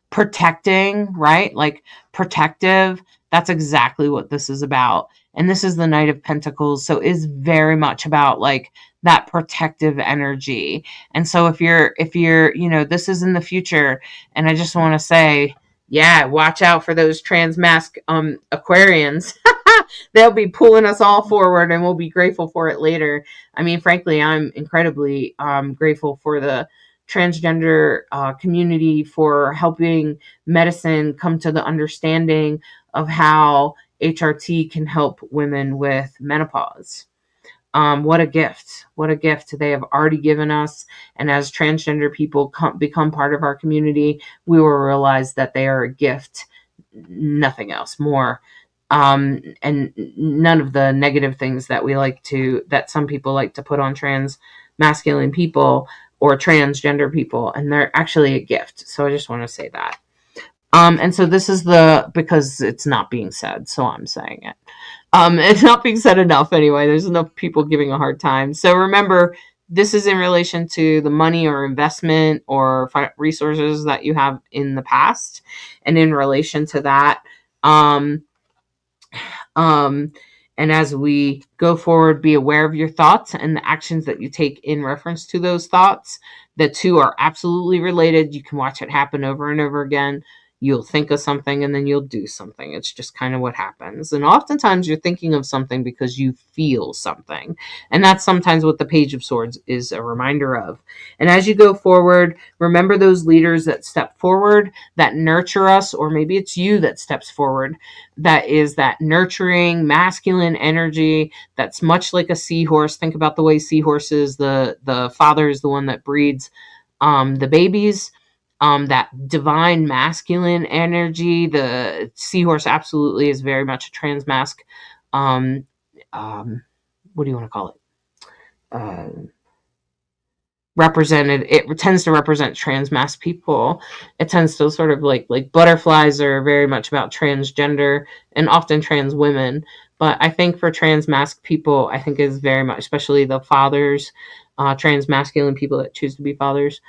protecting, right? Like protective. That's exactly what this is about. And this is the Knight of Pentacles, so it's very much about like that protective energy. And so if you're, this is in the future, and I just want to say, yeah, watch out for those trans mask Aquarians. They'll be pulling us all forward, and we'll be grateful for it later. I mean, frankly, I'm incredibly grateful for the transgender community for helping medicine come to the understanding of how HRT can help women with menopause. What a gift. What a gift they have already given us. And as transgender people become part of our community, we will realize that they are a gift, nothing else, more. And none of the negative things that some people like to put on trans masculine people or transgender people, and they're actually a gift. So I just want to say that. And so this is because it's not being said, so I'm saying it. It's not being said enough anyway. There's enough people giving a hard time. So remember, this is in relation to the money or investment or resources that you have in the past. And in relation to that, and as we go forward, be aware of your thoughts and the actions that you take in reference to those thoughts. The two are absolutely related. You can watch it happen over and over again. You'll think of something and then you'll do something. It's just kind of what happens. And oftentimes you're thinking of something because you feel something. And that's sometimes what the Page of Swords is a reminder of. And as you go forward, remember those leaders that step forward, that nurture us, or maybe it's you that steps forward. That is that nurturing masculine energy that's much like a seahorse. Think about the way seahorses, the father is the one that breeds the babies. That divine masculine energy. The seahorse absolutely is very much a trans mask. What do you want to call it? Represented. It tends to represent trans mask people. It tends to sort of like butterflies are very much about transgender and often trans women. But I think for trans mask people, I think is very much, especially the fathers, trans masculine people that choose to be fathers,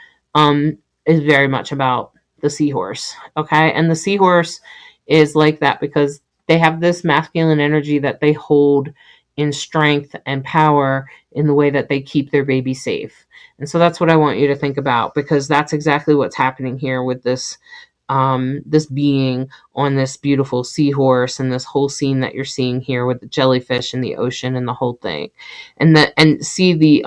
is very much about the seahorse. Okay. And the seahorse is like that because they have this masculine energy that they hold in strength and power in the way that they keep their baby safe. And so that's what I want you to think about, because that's exactly what's happening here with this this being on this beautiful seahorse, and this whole scene that you're seeing here with the jellyfish and the ocean and the whole thing. And see the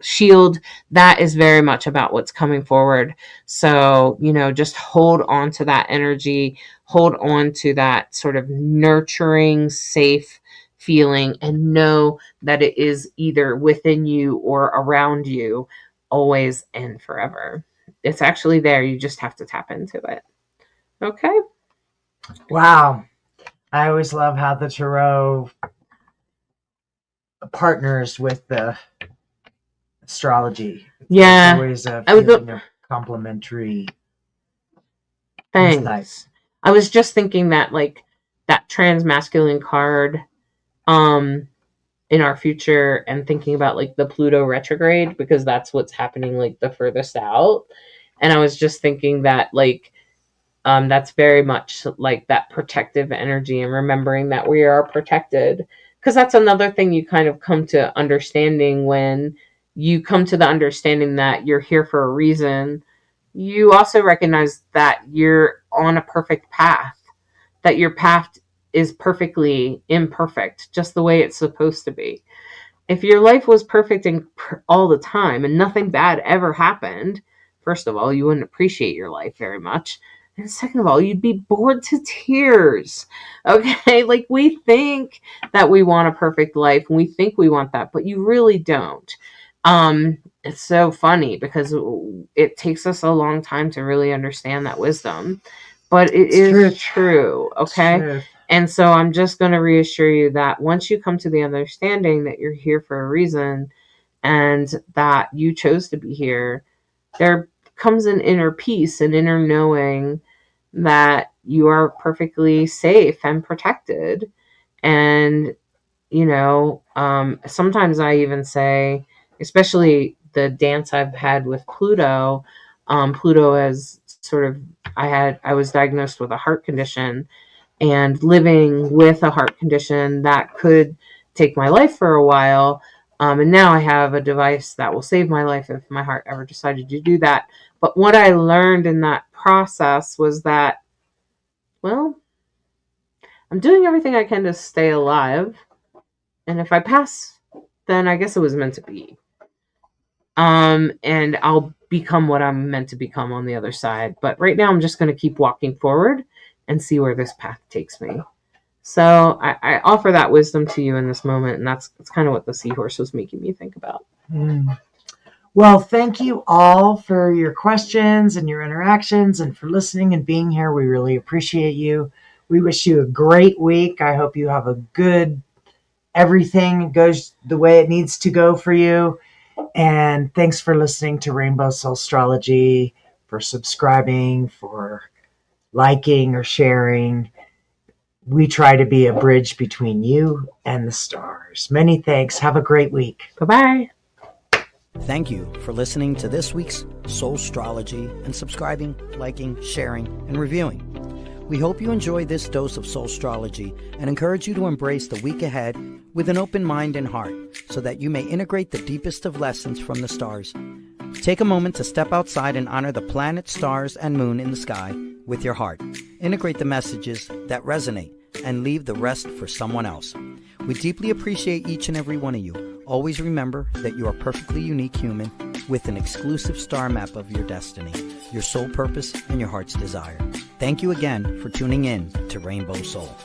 shield, that is very much about what's coming forward. So, just hold on to that energy, hold on to that sort of nurturing, safe feeling, and know that it is either within you or around you always and forever. It's actually there. You just have to tap into it. Okay. Wow. I always love how the tarot partners with the astrology. Yeah. There's always a feeling of complementary. Thanks. insight. I was just thinking that that transmasculine card in our future, and thinking about the Pluto retrograde, because that's what's happening the furthest out. And I was just thinking that that's very much that protective energy, and remembering that we are protected, because that's another thing you kind of come to understanding. When you come to the understanding that you're here for a reason, you also recognize that you're on a perfect path, that your path is perfectly imperfect, just the way it's supposed to be. If your life was perfect and all the time and nothing bad ever happened, first of all, you wouldn't appreciate your life very much. And second of all, you'd be bored to tears. Okay? We think that we want a perfect life, and we think we want that, but you really don't. It's so funny because it takes us a long time to really understand that wisdom, but it is true. Okay? True. And so I'm just going to reassure you that once you come to the understanding that you're here for a reason and that you chose to be here, there comes an inner peace, an inner knowing that you are perfectly safe and protected. And, sometimes I even say, especially the dance I've had with Pluto, Pluto has sort of, I was diagnosed with a heart condition, and living with a heart condition that could take my life for a while. And now I have a device that will save my life if my heart ever decided to do that. But what I learned in that process was that, well, I'm doing everything I can to stay alive. And if I pass, then I guess it was meant to be. And I'll become what I'm meant to become on the other side. But right now I'm just going to keep walking forward and see where this path takes me. So I offer that wisdom to you in this moment, and that's kind of what the seahorse was making me think about. Well, thank you all for your questions and your interactions, and for listening and being here. We really appreciate you. We wish you a great week. I hope you have a good, everything goes the way it needs to go for you. And thanks for listening to Rainbow Soulstrology, for subscribing, for liking or sharing. We try to be a bridge between you and the stars. Many thanks. Have a great week. Bye-bye. Thank you for listening to this week's Soulstrology and subscribing, liking, sharing, and reviewing. We hope you enjoy this dose of Soulstrology and encourage you to embrace the week ahead with an open mind and heart so that you may integrate the deepest of lessons from the stars. Take a moment to step outside and honor the planets, stars, and moon in the sky with your heart. Integrate the messages that resonate and leave the rest for someone else. We deeply appreciate each and every one of you. Always remember that you are a perfectly unique human with an exclusive star map of your destiny, your soul purpose, and your heart's desire. Thank you again for tuning in to Rainbow Soul.